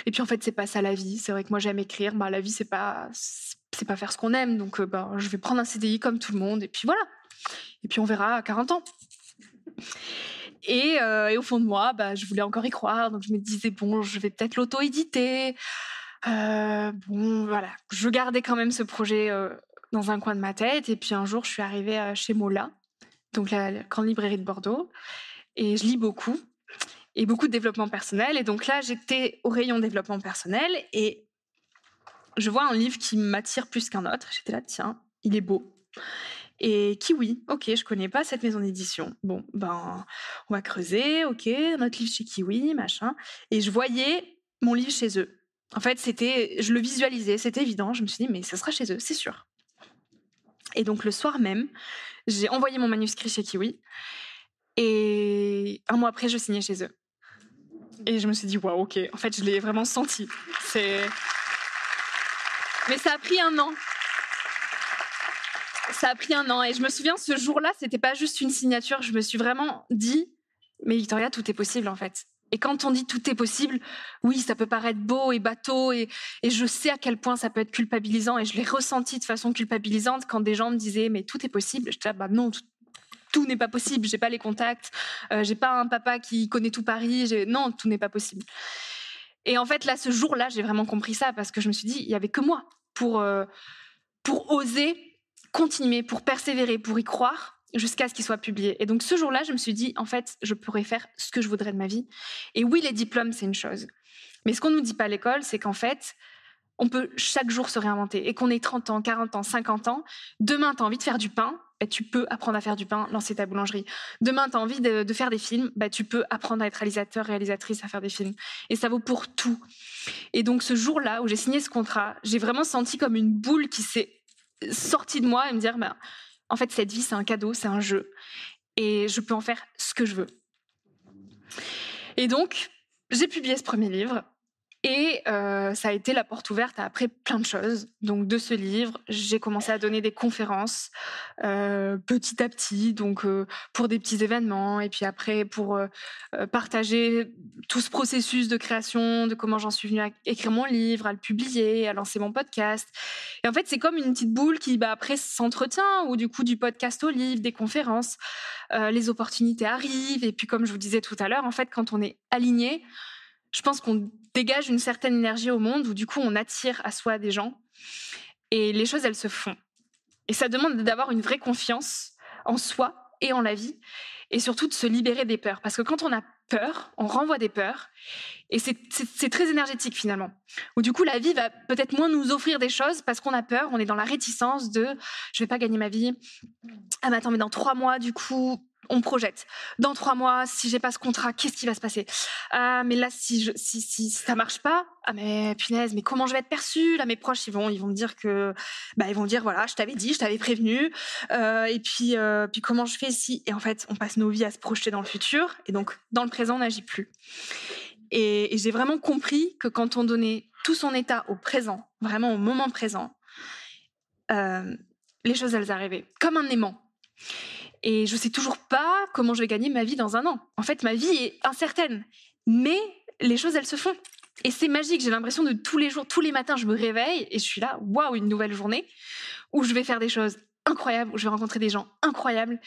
Speaker 6: Et puis, en fait, c'est pas ça la vie. C'est vrai que moi, j'aime écrire. La vie, c'est pas faire ce qu'on aime. Donc, je vais prendre un CDI comme tout le monde. Et puis, voilà. Et puis, on verra à 40 ans. Et au fond de moi, je voulais encore y croire. Donc, je me disais, je vais peut-être l'auto-éditer. Voilà. Je gardais quand même ce projet dans un coin de ma tête. Et puis, un jour, je suis arrivée chez Mola, donc la grande librairie de Bordeaux. Et je lis beaucoup. Et beaucoup de développement personnel. Et donc là, j'étais au rayon développement personnel et je vois un livre qui m'attire plus qu'un autre. J'étais là, tiens, il est beau. Et Kiwi, ok, je connais pas cette maison d'édition. Bon, on va creuser, ok, notre livre chez Kiwi, machin. Et je voyais mon livre chez eux. En fait, je le visualisais, c'était évident. Je me suis dit, mais ça sera chez eux, c'est sûr. Et donc, le soir même, j'ai envoyé mon manuscrit chez Kiwi. Et 1 mois après, je signais chez eux. Et je me suis dit, waouh, ok. En fait, je l'ai vraiment senti. Mais ça a pris 1 an. Ça a pris 1 an. Et je me souviens, ce jour-là, c'était pas juste une signature. Je me suis vraiment dit, mais Victoria, tout est possible, en fait. Et quand on dit tout est possible, oui, ça peut paraître beau et bateau. Et je sais à quel point ça peut être culpabilisant. Et je l'ai ressenti de façon culpabilisante quand des gens me disaient, mais tout est possible. Je disais, non, tout n'est pas possible, j'ai pas les contacts, j'ai pas un papa qui connaît tout Paris, non, tout n'est pas possible. Et en fait, là, ce jour-là, j'ai vraiment compris ça parce que je me suis dit, il y avait que moi pour oser continuer, pour persévérer, pour y croire jusqu'à ce qu'il soit publié. Et donc ce jour-là, je me suis dit, en fait, je pourrais faire ce que je voudrais de ma vie. Et oui, les diplômes, c'est une chose. Mais ce qu'on ne nous dit pas à l'école, c'est qu'en fait, on peut chaque jour se réinventer. Et qu'on ait 30 ans, 40 ans, 50 ans, demain, tu as envie de faire du pain, tu peux apprendre à faire du pain, lancer ta boulangerie. Demain, tu as envie de faire des films, tu peux apprendre à être réalisateur, réalisatrice, à faire des films. Et ça vaut pour tout. Et donc ce jour-là où j'ai signé ce contrat, j'ai vraiment senti comme une boule qui s'est sortie de moi et me dire, en fait, cette vie, c'est un cadeau, c'est un jeu. Et je peux en faire ce que je veux. Et donc, j'ai publié ce premier livre. Et ça a été la porte ouverte à après plein de choses. Donc de ce livre, j'ai commencé à donner des conférences petit à petit, donc pour des petits événements, et puis après pour partager tout ce processus de création, de comment j'en suis venue à écrire mon livre, à le publier, à lancer mon podcast. Et en fait, c'est comme une petite boule qui après s'entretient, ou du coup du podcast au livre, des conférences, les opportunités arrivent. Et puis comme je vous disais tout à l'heure, en fait, quand on est aligné, je pense qu'on dégage une certaine énergie au monde où du coup on attire à soi des gens et les choses elles se font. Et ça demande d'avoir une vraie confiance en soi et en la vie et surtout de se libérer des peurs. Parce que quand on a peur, on renvoie des peurs et c'est très énergétique finalement. Où du coup la vie va peut-être moins nous offrir des choses parce qu'on a peur, on est dans la réticence de je vais pas gagner ma vie. Ah mais attends, mais dans 3 mois du coup... On projette. Dans 3 mois, si j'ai pas ce contrat, qu'est-ce qui va se passer ? Ah, mais là, si ça marche pas, ah mais punaise, mais comment je vais être perçue ? Là, mes proches, ils vont me dire que, ils vont dire voilà, je t'avais dit, je t'avais prévenu. Et puis comment je fais si ? Et en fait, on passe nos vies à se projeter dans le futur, et donc dans le présent, on n'agit plus. Et j'ai vraiment compris que quand on donnait tout son état au présent, vraiment au moment présent, les choses elles arrivaient comme un aimant. Et je sais toujours pas comment je vais gagner ma vie dans 1 an. En fait, ma vie est incertaine. Mais les choses, elles se font. Et c'est magique. J'ai l'impression de tous les jours, tous les matins, je me réveille et je suis là, waouh, une nouvelle journée où je vais faire des choses incroyables, où je vais rencontrer des gens incroyables.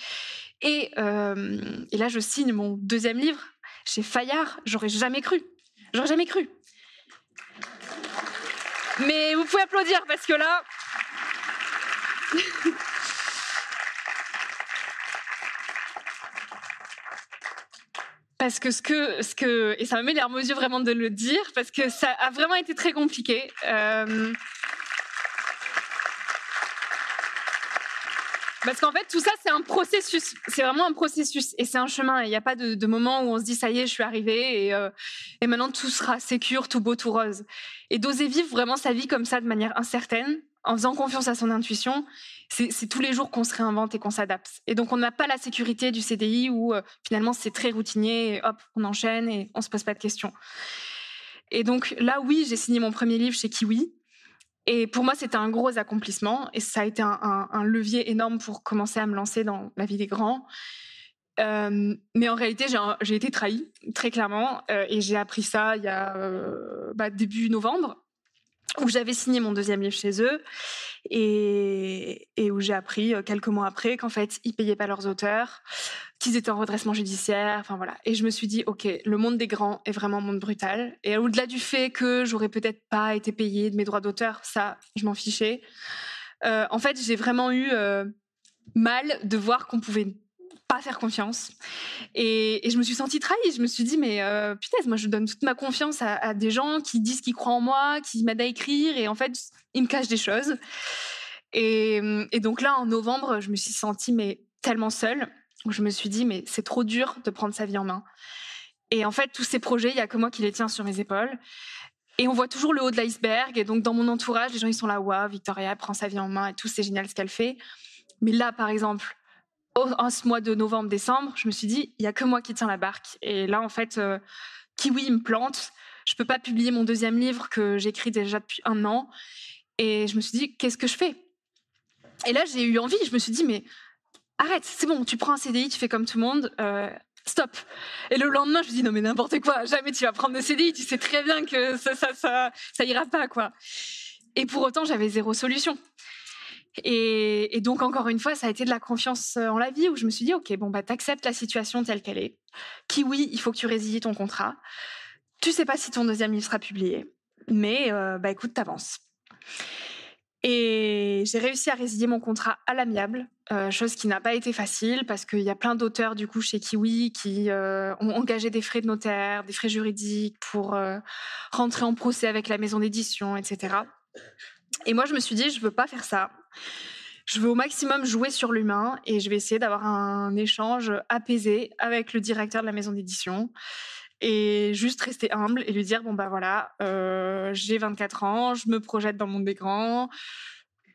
Speaker 6: Et là, je signe mon 2e livre chez Fayard. J'aurais jamais cru. Mais vous pouvez applaudir parce que là... Parce que et ça me met les larmes aux yeux vraiment de le dire, parce que ça a vraiment été très compliqué. Parce qu'en fait, tout ça, c'est un processus. C'est vraiment un processus et c'est un chemin. Il n'y a pas de moment où on se dit, ça y est, je suis arrivée et maintenant tout sera sécure, tout beau, tout rose. Et d'oser vivre vraiment sa vie comme ça de manière incertaine, en faisant confiance à son intuition, c'est tous les jours qu'on se réinvente et qu'on s'adapte. Et donc, on n'a pas la sécurité du CDI où finalement, c'est très routinier, et hop, on enchaîne et on ne se pose pas de questions. Et donc là, oui, j'ai signé mon premier livre chez Kiwi. Et pour moi, c'était un gros accomplissement et ça a été un levier énorme pour commencer à me lancer dans la vie des grands. Mais en réalité, j'ai été trahie, très clairement, et j'ai appris ça il y a début novembre, où j'avais signé mon 2e livre chez eux et où j'ai appris quelques mois après qu'en fait, ils payaient pas leurs auteurs, qu'ils étaient en redressement judiciaire, enfin voilà. Et je me suis dit, ok, le monde des grands est vraiment un monde brutal. Et au-delà du fait que j'aurais peut-être pas été payée de mes droits d'auteur, ça, je m'en fichais. En fait, j'ai vraiment eu mal de voir qu'on pouvait pas faire confiance. Et je me suis sentie trahie. Je me suis dit, mais punaise, moi, je donne toute ma confiance à des gens qui disent qu'ils croient en moi, qui m'aident à écrire, et en fait, ils me cachent des choses. Et donc là, en novembre, je me suis sentie tellement seule. Je me suis dit, mais c'est trop dur de prendre sa vie en main. Et en fait, tous ces projets, il n'y a que moi qui les tiens sur mes épaules. Et on voit toujours le haut de l'iceberg. Et donc, dans mon entourage, les gens, ils sont là, waouh, Victoria prend sa vie en main et tout, c'est génial ce qu'elle fait. Mais là, par exemple, en ce mois de novembre-décembre, je me suis dit, il n'y a que moi qui tiens la barque. Et là, en fait, Kiwi me plante. Je ne peux pas publier mon 2e livre que j'écris déjà depuis 1 an. Et je me suis dit, qu'est-ce que je fais ? Et là, j'ai eu envie. Je me suis dit, mais arrête, c'est bon, tu prends un CDI, tu fais comme tout le monde, stop. Et le lendemain, je me dis, non mais n'importe quoi, jamais tu vas prendre le CDI, tu sais très bien que ça ira pas, quoi. Et pour autant, j'avais 0 solution. Et donc, encore une fois, ça a été de la confiance en la vie où je me suis dit, ok, bon, t'acceptes la situation telle qu'elle est. Kiwi, il faut que tu résilies ton contrat. Tu sais pas si ton 2e livre sera publié, mais écoute, t'avances. Et j'ai réussi à résilier mon contrat à l'amiable, chose qui n'a pas été facile parce qu'il y a plein d'auteurs du coup chez Kiwi qui ont engagé des frais de notaire, des frais juridiques pour rentrer en procès avec la maison d'édition, etc. Et moi, je me suis dit, je veux pas faire ça. Je veux au maximum jouer sur l'humain et je vais essayer d'avoir un échange apaisé avec le directeur de la maison d'édition et juste rester humble et lui dire, bon bah voilà, j'ai 24 ans, je me projette dans le monde des grands,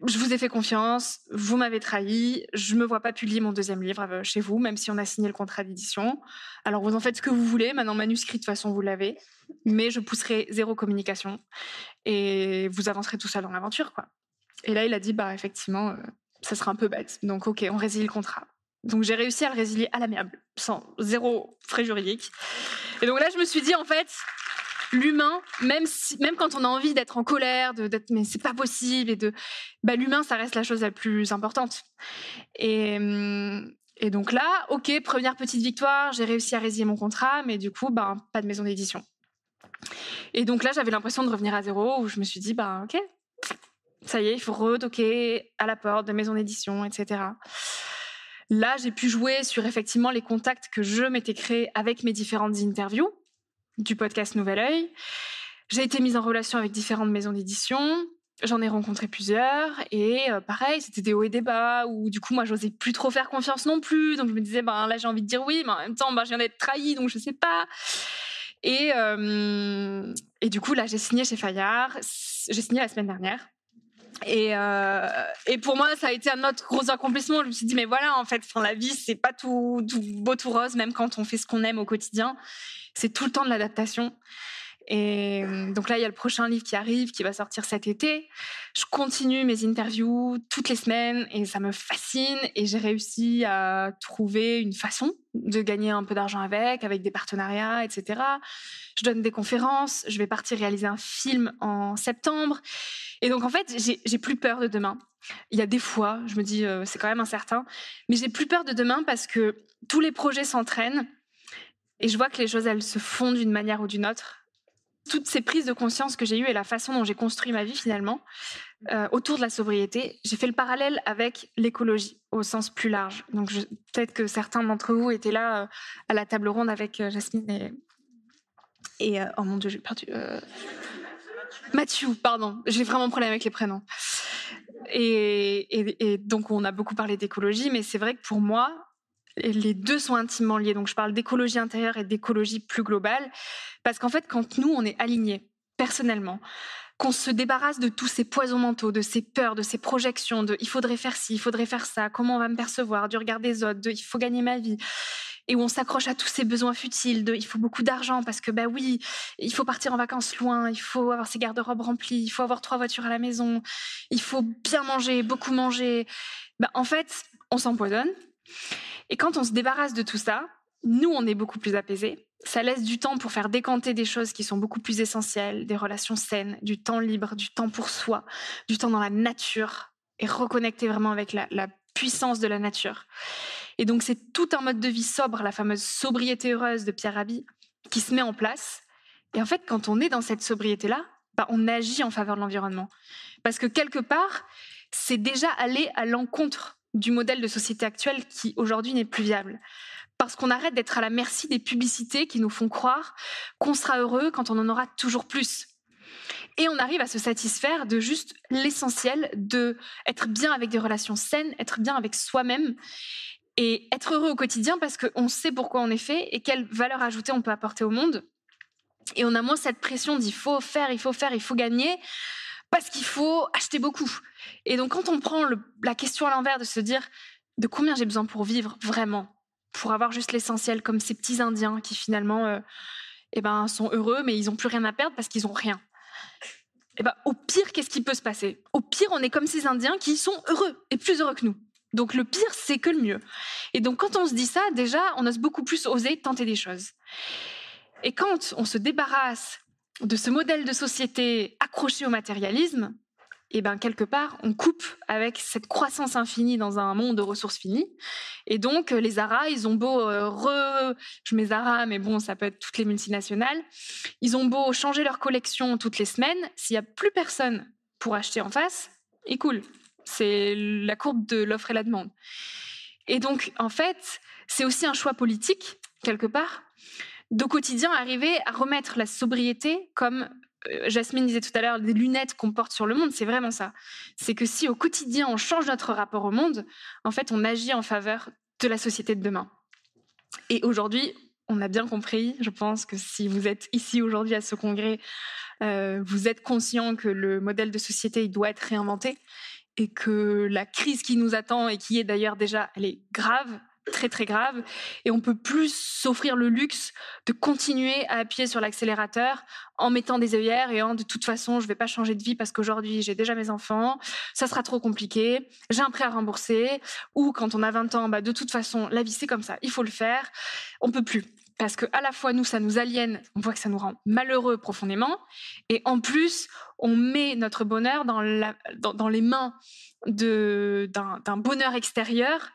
Speaker 6: je vous ai fait confiance, vous m'avez trahi, je me vois pas publier mon 2e livre chez vous, même si on a signé le contrat d'édition. Alors vous en faites ce que vous voulez, maintenant manuscrit de toute façon vous l'avez, mais je pousserai 0 communication et vous avancerez tout seul dans l'aventure, quoi. Et là il a dit, bah effectivement, ça sera un peu bête, donc ok, on résilie le contrat. Donc j'ai réussi à le résilier à l'amiable, sans 0 frais juridiques. Et donc là je me suis dit, en fait, l'humain, même quand on a envie d'être en colère, d'être mais c'est pas possible, l'humain ça reste la chose la plus importante. Et donc là, ok, première petite victoire, j'ai réussi à résilier mon contrat, mais du coup, pas de maison d'édition. Et donc là, j'avais l'impression de revenir à 0, où je me suis dit, ok, ça y est, il faut retoquer à la porte de maison d'édition, etc. Là, j'ai pu jouer sur effectivement les contacts que je m'étais créés avec mes différentes interviews du podcast Nouvel Oeil. J'ai été mise en relation avec différentes maisons d'édition. J'en ai rencontré plusieurs. Et pareil, c'était des hauts et des bas où du coup, moi, j'osais plus trop faire confiance non plus. Donc, je me disais, là, j'ai envie de dire oui, mais en même temps, je viens d'être trahie, donc je sais pas. Et du coup, là, j'ai signé chez Fayard. J'ai signé la semaine dernière. Et pour moi, ça a été un autre gros accomplissement. Je me suis dit, mais voilà, en fait, la vie, c'est pas tout beau, tout rose, même quand on fait ce qu'on aime au quotidien. C'est tout le temps de l'adaptation. Et donc là, il y a le prochain livre qui arrive, qui va sortir cet été. Je continue mes interviews toutes les semaines et ça me fascine. Et j'ai réussi à trouver une façon de gagner un peu d'argent avec des partenariats, etc. Je donne des conférences. Je vais partir réaliser un film en septembre. Et donc, en fait, j'ai plus peur de demain. Il y a des fois, je me dis, c'est quand même incertain. Mais j'ai plus peur de demain parce que tous les projets s'entraînent. Et je vois que les choses, elles se font d'une manière ou d'une autre. Toutes ces prises de conscience que j'ai eues et la façon dont j'ai construit ma vie finalement, autour de la sobriété, j'ai fait le parallèle avec l'écologie au sens plus large. Donc peut-être que certains d'entre vous étaient là à la table ronde avec Jasmine et oh mon Dieu, j'ai perdu... Mathieu, pardon, j'ai vraiment un problème avec les prénoms. Et donc on a beaucoup parlé d'écologie, mais c'est vrai que pour moi, les deux sont intimement liés. Donc, je parle d'écologie intérieure et d'écologie plus globale. Parce qu'en fait, quand nous, on est alignés, personnellement, qu'on se débarrasse de tous ces poisons mentaux, de ces peurs, de ces projections, de « il faudrait faire ci, il faudrait faire ça, comment on va me percevoir », du regard des autres, de « il faut gagner ma vie », et où on s'accroche à tous ces besoins futiles, de « il faut beaucoup d'argent parce que, oui, il faut partir en vacances loin, il faut avoir ses garde-robes remplis, il faut avoir 3 voitures à la maison, il faut bien manger, beaucoup manger ». En fait, on s'empoisonne. Et quand on se débarrasse de tout ça, nous, on est beaucoup plus apaisés. Ça laisse du temps pour faire décanter des choses qui sont beaucoup plus essentielles, des relations saines, du temps libre, du temps pour soi, du temps dans la nature et reconnecter vraiment avec la puissance de la nature. Et donc, c'est tout un mode de vie sobre, la fameuse sobriété heureuse de Pierre Rabhi, qui se met en place. Et en fait, quand on est dans cette sobriété-là, on agit en faveur de l'environnement. Parce que quelque part, c'est déjà aller à l'encontre du modèle de société actuel qui, aujourd'hui, n'est plus viable. Parce qu'on arrête d'être à la merci des publicités qui nous font croire qu'on sera heureux quand on en aura toujours plus. Et on arrive à se satisfaire de juste l'essentiel, de être bien avec des relations saines, être bien avec soi-même et être heureux au quotidien parce qu'on sait pourquoi on est fait et quelle valeur ajoutée on peut apporter au monde. Et on a moins cette pression d'il faut faire, il faut gagner, parce qu'il faut acheter beaucoup. Et donc, quand on prend la question à l'envers de se dire de combien j'ai besoin pour vivre vraiment, pour avoir juste l'essentiel, comme ces petits Indiens qui finalement sont heureux, mais ils n'ont plus rien à perdre parce qu'ils n'ont rien. Au pire, qu'est-ce qui peut se passer ? Au pire, on est comme ces Indiens qui sont heureux et plus heureux que nous. Donc, le pire, c'est que le mieux. Et donc, quand on se dit ça, déjà, on ose beaucoup plus oser tenter des choses. Et quand on se débarrasse de ce modèle de société accroché au matérialisme, quelque part, on coupe avec cette croissance infinie dans un monde de ressources finies. Et donc, les Zara, ils ont beau... je mets Zara, mais bon, ça peut être toutes les multinationales. Ils ont beau changer leur collection toutes les semaines. S'il n'y a plus personne pour acheter en face, il coule. C'est la courbe de l'offre et la demande. Et donc, en fait, c'est aussi un choix politique, quelque part, d'au quotidien arriver à remettre la sobriété comme Jasmine disait tout à l'heure, des lunettes qu'on porte sur le monde, c'est vraiment ça. C'est que si au quotidien, on change notre rapport au monde, en fait, on agit en faveur de la société de demain. Et aujourd'hui, on a bien compris, je pense que si vous êtes ici aujourd'hui à ce congrès, vous êtes conscient que le modèle de société, il doit être réinventé et que la crise qui nous attend et qui est d'ailleurs déjà, elle est grave, très très grave, et on peut plus s'offrir le luxe de continuer à appuyer sur l'accélérateur en mettant des œillères et en de toute façon je vais pas changer de vie parce qu'aujourd'hui j'ai déjà mes enfants, ça sera trop compliqué, j'ai un prêt à rembourser, ou quand on a 20 ans, de toute façon la vie c'est comme ça, il faut le faire, on peut plus. Parce que à la fois nous ça nous aliène, on voit que ça nous rend malheureux profondément, et en plus on met notre bonheur dans les mains d'un bonheur extérieur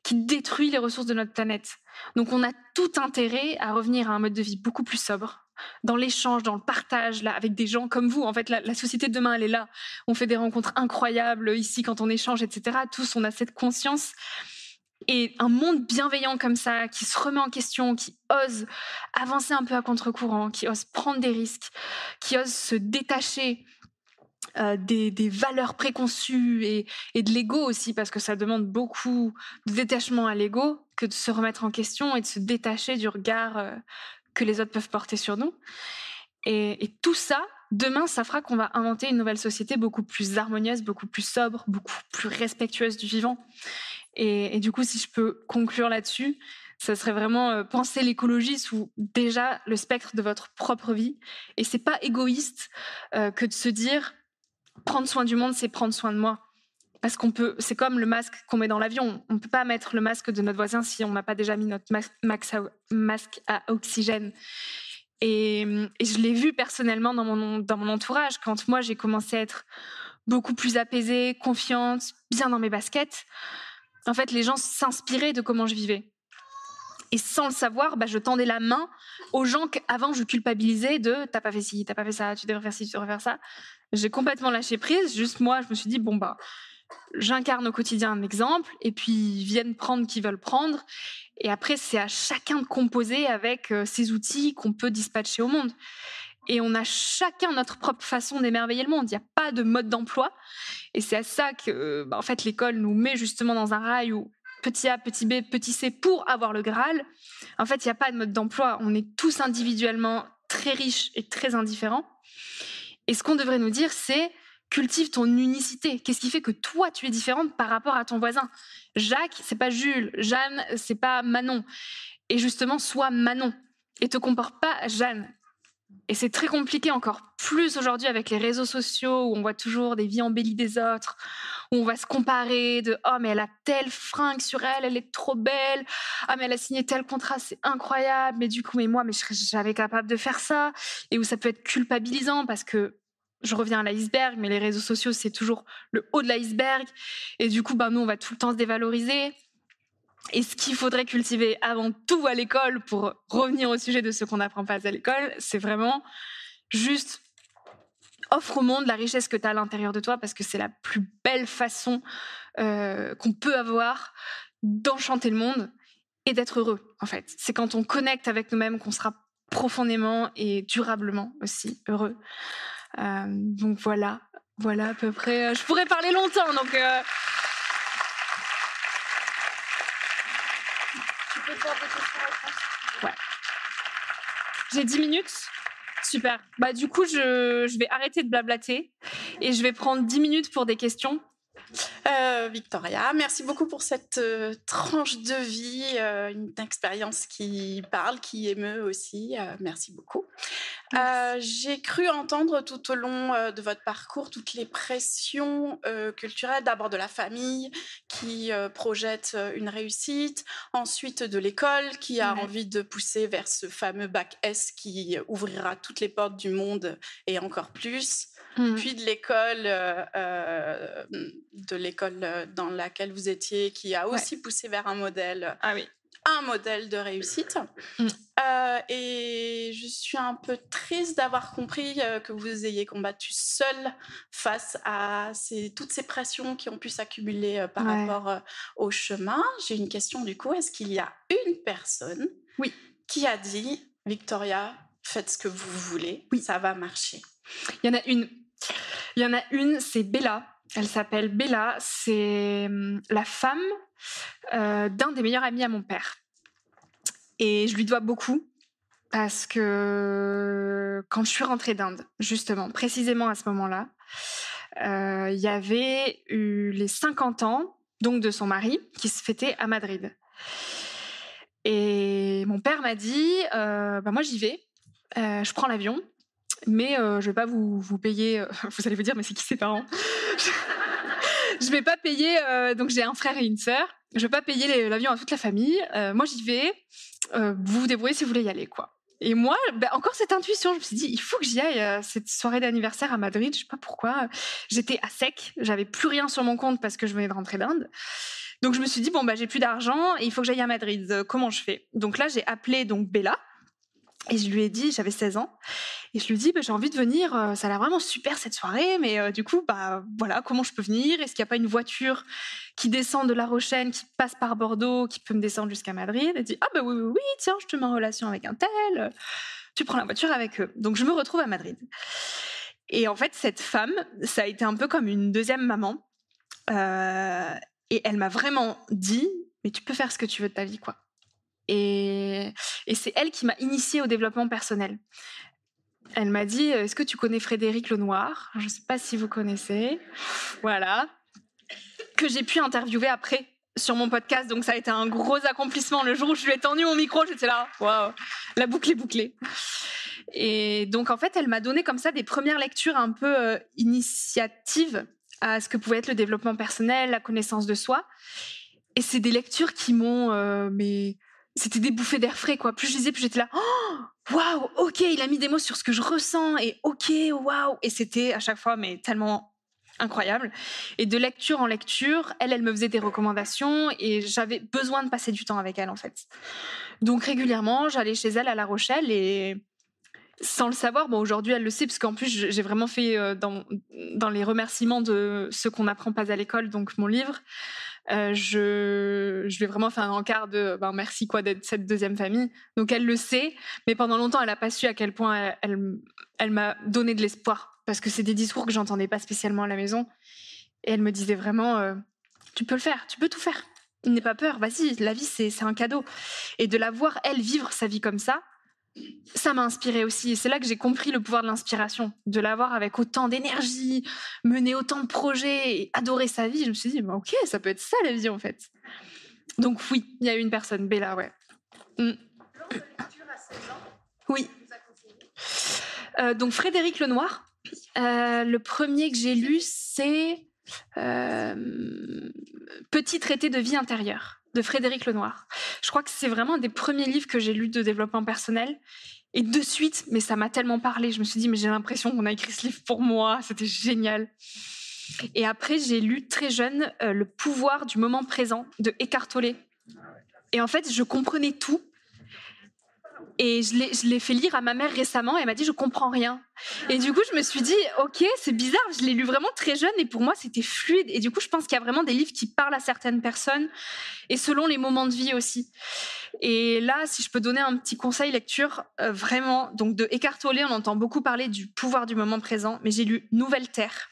Speaker 6: qui détruit les ressources de notre planète. Donc on a tout intérêt à revenir à un mode de vie beaucoup plus sobre, dans l'échange, dans le partage, là, avec des gens comme vous. En fait, la société de demain, elle est là. On fait des rencontres incroyables ici quand on échange, etc. Tous, on a cette conscience. Et un monde bienveillant comme ça, qui se remet en question, qui ose avancer un peu à contre-courant, qui ose prendre des risques, qui ose se détacher des valeurs préconçues et de l'ego aussi, parce que ça demande beaucoup de détachement à l'ego que de se remettre en question et de se détacher du regard que les autres peuvent porter sur nous. Et tout ça, demain, ça fera qu'on va inventer une nouvelle société beaucoup plus harmonieuse, beaucoup plus sobre, beaucoup plus respectueuse du vivant. Et du coup, si je peux conclure là-dessus, ça serait vraiment penser l'écologie sous déjà le spectre de votre propre vie. Et c'est pas égoïste que de se dire prendre soin du monde, c'est prendre soin de moi. Parce c'est comme le masque qu'on met dans l'avion. On ne peut pas mettre le masque de notre voisin si on n'a pas déjà mis notre masque à oxygène. Et je l'ai vu personnellement dans mon entourage. Quand moi, j'ai commencé à être beaucoup plus apaisée, confiante, bien dans mes baskets, en fait, les gens s'inspiraient de comment je vivais. Et sans le savoir, je tendais la main aux gens qu'avant je culpabilisais de « t'as pas fait ci, t'as pas fait ça, tu devrais faire ci, tu devrais faire ça ». J'ai complètement lâché prise. Juste moi, je me suis dit j'incarne au quotidien un exemple et puis ils viennent prendre qui veulent prendre. Et après, c'est à chacun de composer avec ces outils qu'on peut dispatcher au monde. Et on a chacun notre propre façon d'émerveiller le monde. Il n'y a pas de mode d'emploi. Et c'est à ça que en fait, l'école nous met justement dans un rail où petit A, petit B, petit C pour avoir le Graal. En fait, il n'y a pas de mode d'emploi. On est tous individuellement très riches et très indifférents. Et ce qu'on devrait nous dire, c'est cultive ton unicité. Qu'est-ce qui fait que toi, tu es différente par rapport à ton voisin ? Jacques, c'est pas Jules. Jeanne, c'est pas Manon. Et justement, sois Manon. Et te comporte pas Jeanne. Et c'est très compliqué encore plus aujourd'hui avec les réseaux sociaux où on voit toujours des vies embellies des autres, où on va se comparer de « Oh, mais elle a telle fringue sur elle, elle est trop belle. Ah, mais elle a signé tel contrat, c'est incroyable. Mais du coup, mais moi, je serais jamais capable de faire ça. » Et où ça peut être culpabilisant parce que je reviens à l'iceberg, mais les réseaux sociaux, c'est toujours le haut de l'iceberg. Et du coup, nous, on va tout le temps se dévaloriser. Et ce qu'il faudrait cultiver avant tout à l'école, pour revenir au sujet de ce qu'on n'apprend pas à l'école, c'est vraiment juste offre au monde la richesse que tu as à l'intérieur de toi, parce que c'est la plus belle façon qu'on peut avoir d'enchanter le monde et d'être heureux, en fait. C'est quand on connecte avec nous-mêmes qu'on sera profondément et durablement aussi heureux. Donc voilà à peu près. Je pourrais parler longtemps, donc... Ouais. J'ai 10 minutes. Super. Du coup, je vais arrêter de blablater et je vais prendre 10 minutes pour des questions.
Speaker 7: Victoria, merci beaucoup pour cette tranche de vie, une expérience qui parle, qui émeut aussi. Merci beaucoup. J'ai cru entendre tout au long de votre parcours toutes les pressions culturelles, d'abord de la famille qui projette une réussite, ensuite de l'école qui a envie de pousser vers ce fameux bac S qui ouvrira toutes les portes du monde et encore plus. Puis de l'école dans laquelle vous étiez, qui a aussi poussé vers un modèle un modèle de réussite. Et je suis un peu triste d'avoir compris que vous ayez combattu seule face à toutes ces pressions qui ont pu s'accumuler par rapport au chemin. J'ai une question du coup. Est-ce qu'il y a une personne qui a dit « Victoria, faites ce que vous voulez, ça va marcher ».
Speaker 6: Il y en a une, c'est Bella. Elle s'appelle Bella. C'est la femme d'un des meilleurs amis à mon père. Et je lui dois beaucoup parce que quand je suis rentrée d'Inde, justement, précisément à ce moment-là, il y avait eu les 50 ans donc de son mari qui se fêtaient à Madrid. Et mon père m'a dit moi j'y vais, je prends l'avion, mais je vais pas vous payer. Vous allez vous dire mais c'est qui ses parents? Je vais pas payer. Donc j'ai un frère et une sœur. Je vais pas payer l'avion à toute la famille. Moi j'y vais. Vous vous débrouillez si vous voulez y aller, quoi. Et moi, encore cette intuition, je me suis dit, il faut que j'y aille cette soirée d'anniversaire à Madrid. Je sais pas pourquoi. J'étais à sec, j'avais plus rien sur mon compte parce que je venais de rentrer d'Inde. Donc je me suis dit, j'ai plus d'argent et il faut que j'aille à Madrid. Comment je fais? Donc là, j'ai appelé donc Bella et je lui ai dit, j'avais 16 ans, et je lui ai dit, j'ai envie de venir. Ça a l'air vraiment super cette soirée, mais du coup, voilà, comment je peux venir? Est-ce qu'il n'y a pas une voiture qui descend de La Rochelle, qui passe par Bordeaux, qui peut me descendre jusqu'à Madrid? Elle dit, oui, tiens, je te mets en relation avec un tel, tu prends la voiture avec eux. Donc je me retrouve à Madrid. Et en fait, cette femme, ça a été un peu comme une deuxième maman. Et elle m'a vraiment dit, mais tu peux faire ce que tu veux de ta vie, quoi. Et c'est elle qui m'a initiée au développement personnel. Elle m'a dit, est-ce que tu connais Frédéric Lenoir? Je ne sais pas si vous connaissez. Voilà. Que j'ai pu interviewer après sur mon podcast. Donc, ça a été un gros accomplissement. Le jour où je lui ai tendu mon micro, j'étais là, waouh, la boucle est bouclée. Et donc, en fait, elle m'a donné comme ça des premières lectures un peu initiatives à ce que pouvait être le développement personnel, la connaissance de soi. Et c'est des lectures qui m'ont... c'était des bouffées d'air frais, quoi. Plus je lisais, plus j'étais là, waouh, ok, il a mis des mots sur ce que je ressens, et ok, waouh. Et c'était à chaque fois, mais tellement incroyable. Et de lecture en lecture, elle me faisait des recommandations, et j'avais besoin de passer du temps avec elle, en fait. Donc régulièrement, j'allais chez elle à La Rochelle, et sans le savoir, aujourd'hui elle le sait, parce qu'en plus j'ai vraiment fait dans les remerciements de ce qu'on n'apprend pas à l'école, donc mon livre, je lui ai vraiment fait un encart de merci quoi d'être cette deuxième famille. Donc elle le sait, mais pendant longtemps elle n'a pas su à quel point elle m'a donné de l'espoir, parce que c'est des discours que j'entendais pas spécialement à la maison, et elle me disait vraiment tu peux le faire, tu peux tout faire, n'aie pas peur, vas-y, la vie c'est un cadeau. Et de la voir elle vivre sa vie comme ça m'a inspirée aussi. Et c'est là que j'ai compris le pouvoir de l'inspiration, de l'avoir avec autant d'énergie, mener autant de projets et adorer sa vie. Je me suis dit, ok, ça peut être ça la vie en fait. Donc oui, il y a eu une personne, Bella, ouais. Oui. Donc Frédéric Lenoir, le premier que j'ai lu, c'est Petit traité de vie intérieure de Frédéric Lenoir. Je crois que c'est vraiment un des premiers livres que j'ai lus de développement personnel. Et de suite, mais ça m'a tellement parlé. Je me suis dit, mais j'ai l'impression qu'on a écrit ce livre pour moi. C'était génial. Et après, j'ai lu très jeune Le pouvoir du moment présent de Eckhart Tolle. Et en fait, je comprenais tout. Et je l'ai fait lire à ma mère récemment, et elle m'a dit, je comprends rien. Et du coup, je me suis dit, ok, c'est bizarre, je l'ai lu vraiment très jeune, et pour moi, c'était fluide. Et du coup, je pense qu'il y a vraiment des livres qui parlent à certaines personnes, et selon les moments de vie aussi. Et là, si je peux donner un petit conseil lecture, vraiment, donc de Eckhart Tolle, on entend beaucoup parler du pouvoir du moment présent, mais j'ai lu Nouvelle Terre.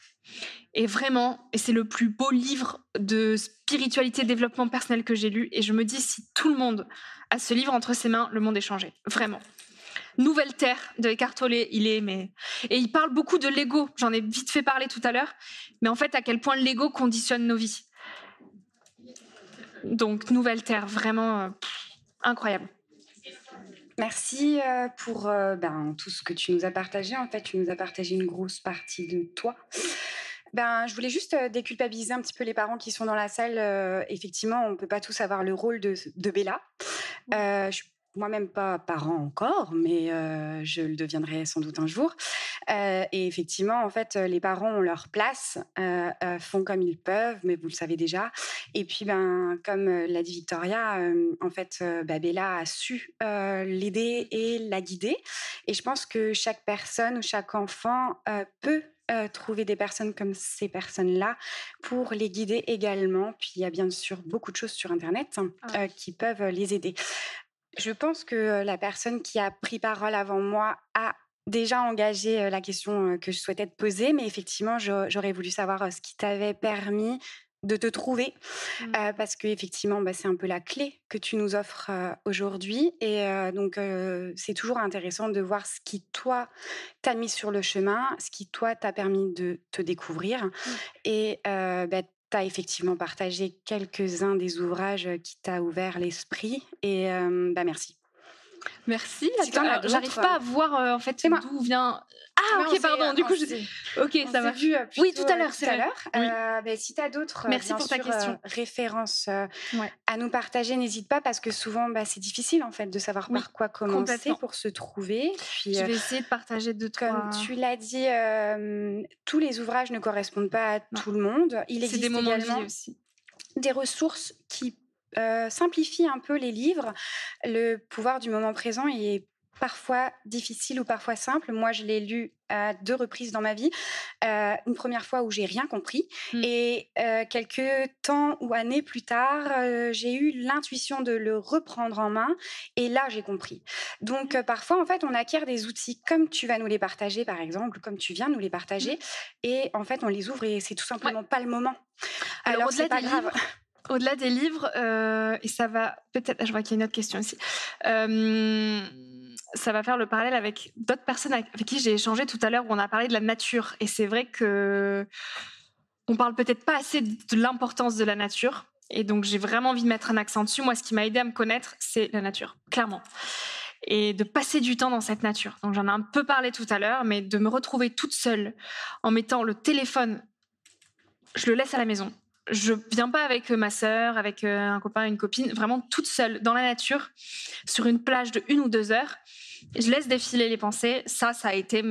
Speaker 6: Et vraiment, et c'est le plus beau livre de spiritualité, développement personnel que j'ai lu. Et je me dis, si tout le monde a ce livre entre ses mains, le monde est changé. Vraiment. Nouvelle Terre de Eckhart Tolle, et il parle beaucoup de l'ego. J'en ai vite fait parler tout à l'heure. Mais en fait, à quel point l'ego conditionne nos vies. Donc, Nouvelle Terre, vraiment incroyable.
Speaker 2: Merci pour tout ce que tu nous as partagé. En fait, tu nous as partagé une grosse partie de toi. Je voulais juste déculpabiliser un petit peu les parents qui sont dans la salle. Effectivement, on ne peut pas tous avoir le rôle de Bella. Je suis moi-même pas parent encore, mais je le deviendrai sans doute un jour. Et effectivement, en fait, les parents ont leur place, font comme ils peuvent, mais vous le savez déjà. Et puis, comme l'a dit Victoria, en fait, Bella a su l'aider et la guider. Et je pense que chaque personne ou chaque enfant peut trouver des personnes comme ces personnes-là pour les guider également. Puis il y a bien sûr beaucoup de choses sur Internet qui peuvent les aider. Je pense que la personne qui a pris parole avant moi a déjà engagé la question que je souhaitais te poser, mais effectivement, j'aurais voulu savoir ce qui t'avait permis de te trouver, parce qu'effectivement, c'est un peu la clé que tu nous offres aujourd'hui. Et donc, c'est toujours intéressant de voir ce qui, toi, t'a mis sur le chemin, ce qui, toi, t'a permis de te découvrir. Et tu as effectivement partagé quelques-uns des ouvrages qui t'a ouvert l'esprit. Et merci.
Speaker 6: Merci.
Speaker 2: Si t'en as d'autres,
Speaker 6: j'arrive pas à voir en fait
Speaker 2: c'est moi.
Speaker 6: d'où vient. Ah,
Speaker 2: Non,
Speaker 6: ok, pardon. Du coup, ok,
Speaker 2: on
Speaker 6: ça
Speaker 2: s'est
Speaker 6: va.
Speaker 2: vu
Speaker 6: Oui, tout à l'heure,
Speaker 2: tout
Speaker 6: c'est
Speaker 2: à
Speaker 6: vrai.
Speaker 2: l'heure. Si tu as d'autres
Speaker 6: Merci
Speaker 2: bien
Speaker 6: pour ta
Speaker 2: sûr,
Speaker 6: question.
Speaker 2: références
Speaker 6: Ouais.
Speaker 2: à nous partager, n'hésite pas, parce que souvent c'est difficile en fait de savoir par quoi commencer
Speaker 6: complètement.
Speaker 2: pour se trouver. Puis,
Speaker 6: Je vais essayer de partager deux, trois.
Speaker 2: comme tu l'as dit, tous les ouvrages ne correspondent pas à tout le monde. Il
Speaker 6: C'est
Speaker 2: existe
Speaker 6: des moments de
Speaker 2: également
Speaker 6: vie aussi.
Speaker 2: des ressources qui simplifient un peu les livres. Le pouvoir du moment présent est parfois difficile ou parfois simple. Moi, je l'ai lu à 2 reprises dans ma vie. Une première fois où j'ai rien compris, et quelques temps ou années plus tard, j'ai eu l'intuition de le reprendre en main, et là, j'ai compris. Donc, parfois, en fait, on acquiert des outils comme tu vas nous les partager, par exemple, comme tu viens nous les partager, et en fait, on les ouvre et c'est tout simplement pas le moment. Alors c'est pas grave.
Speaker 6: Au-delà des livres, et ça va peut-être, je vois qu'il y a une autre question aussi, ça va faire le parallèle avec d'autres personnes avec qui j'ai échangé tout à l'heure, où on a parlé de la nature. Et c'est vrai que on parle peut-être pas assez de l'importance de la nature. Et donc, j'ai vraiment envie de mettre un accent dessus. Moi, ce qui m'a aidé à me connaître, c'est la nature, clairement. Et de passer du temps dans cette nature. Donc, j'en ai un peu parlé tout à l'heure, mais de me retrouver toute seule en mettant le téléphone, je le laisse à la maison. Je viens pas avec ma sœur, avec un copain, une copine, vraiment toute seule dans la nature, sur une plage de 1 ou 2 heures. Je laisse défiler les pensées. Ça a été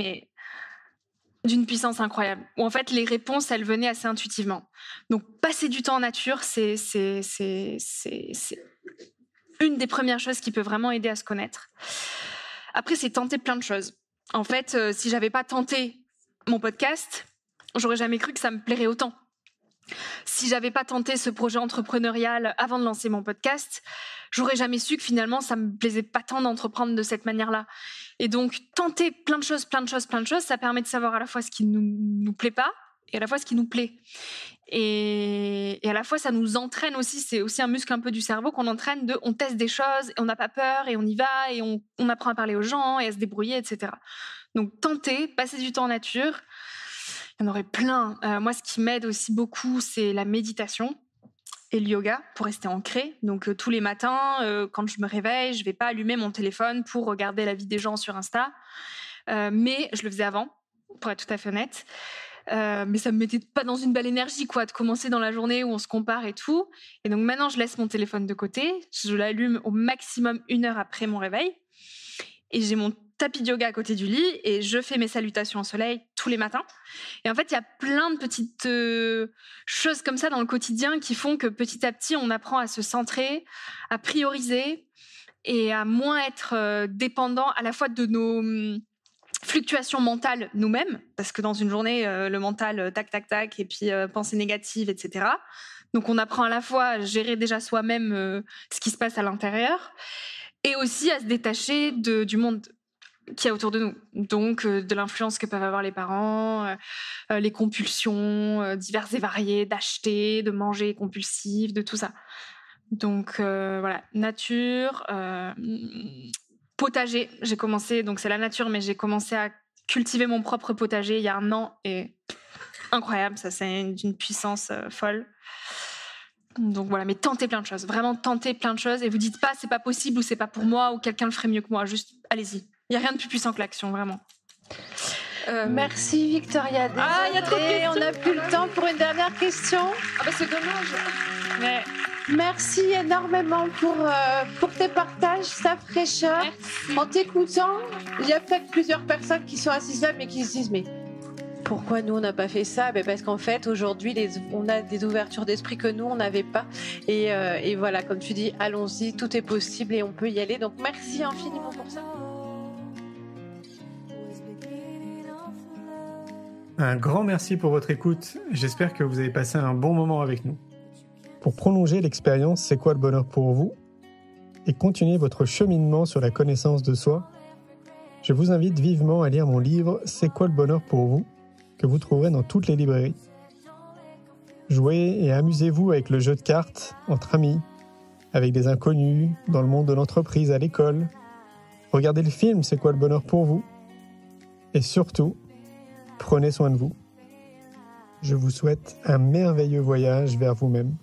Speaker 6: d'une puissance incroyable. Où en fait, les réponses, elles venaient assez intuitivement. Donc, passer du temps en nature, c'est une des premières choses qui peut vraiment aider à se connaître. Après, c'est tenter plein de choses. En fait, si j'avais pas tenté mon podcast, j'aurais jamais cru que ça me plairait autant. Si j'avais pas tenté ce projet entrepreneurial avant de lancer mon podcast, j'aurais jamais su que finalement ça me plaisait pas tant d'entreprendre de cette manière-là. Et donc tenter plein de choses, ça permet de savoir à la fois ce qui nous plaît pas et à la fois ce qui nous plaît. Et à la fois ça nous entraîne aussi, c'est aussi un muscle un peu du cerveau qu'on entraîne on teste des choses et on n'a pas peur et on y va et on apprend à parler aux gens et à se débrouiller, etc. Donc tenter, passer du temps en nature. Il y en aurait plein. Moi, ce qui m'aide aussi beaucoup, c'est la méditation et le yoga pour rester ancrée. Donc, tous les matins, quand je me réveille, je ne vais pas allumer mon téléphone pour regarder la vie des gens sur Insta. Mais je le faisais avant, pour être tout à fait honnête. Mais ça ne me mettait pas dans une belle énergie, de commencer dans la journée où on se compare et tout. Et donc, maintenant, je laisse mon téléphone de côté. Je l'allume au maximum 1 heure après mon réveil. Et j'ai mon tapis de yoga à côté du lit et je fais mes salutations au soleil tous les matins. Et en fait, il y a plein de petites choses comme ça dans le quotidien qui font que petit à petit, on apprend à se centrer, à prioriser et à moins être dépendant à la fois de nos fluctuations mentales nous-mêmes, parce que dans une journée, le mental, tac, tac, tac, et puis pensée négative, etc. Donc, on apprend à la fois à gérer déjà soi-même ce qui se passe à l'intérieur et aussi à se détacher du monde qu'il y a autour de nous. Donc, de l'influence que peuvent avoir les parents, les compulsions diverses et variées d'acheter, de manger compulsif, de tout ça. Donc, voilà, nature, potager. J'ai commencé, donc c'est la nature, mais j'ai commencé à cultiver mon propre potager il y a 1 an et incroyable, ça c'est d'une puissance folle. Donc voilà, mais tentez plein de choses, vraiment tentez plein de choses et vous dites pas c'est pas possible ou c'est pas pour moi ou quelqu'un le ferait mieux que moi, juste allez-y. Il y a rien de plus puissant que l'action, vraiment.
Speaker 4: Merci Victoria.
Speaker 6: Il y a trop de questions.
Speaker 4: On n'a plus le temps pour une dernière question.
Speaker 6: Ah bah c'est dommage. Mais
Speaker 8: Merci énormément pour tes partages, ta fraîcheur.
Speaker 6: Merci.
Speaker 8: En t'écoutant, il y a peut-être plusieurs personnes qui sont assises là, mais qui se disent mais pourquoi nous on n'a pas fait ça? Parce qu'en fait aujourd'hui on a des ouvertures d'esprit que nous on n'avait pas. Et voilà, comme tu dis, allons-y, tout est possible et on peut y aller. Donc merci infiniment pour ça.
Speaker 5: Un grand merci pour votre écoute. J'espère que vous avez passé un bon moment avec nous. Pour prolonger l'expérience C'est quoi le bonheur pour vous et continuer votre cheminement sur la connaissance de soi, je vous invite vivement à lire mon livre C'est quoi le bonheur pour vous, que vous trouverez dans toutes les librairies. Jouez et amusez-vous avec le jeu de cartes entre amis, avec des inconnus, dans le monde de l'entreprise, à l'école. Regardez le film C'est quoi le bonheur pour vous et surtout, prenez soin de vous. Je vous souhaite un merveilleux voyage vers vous-même.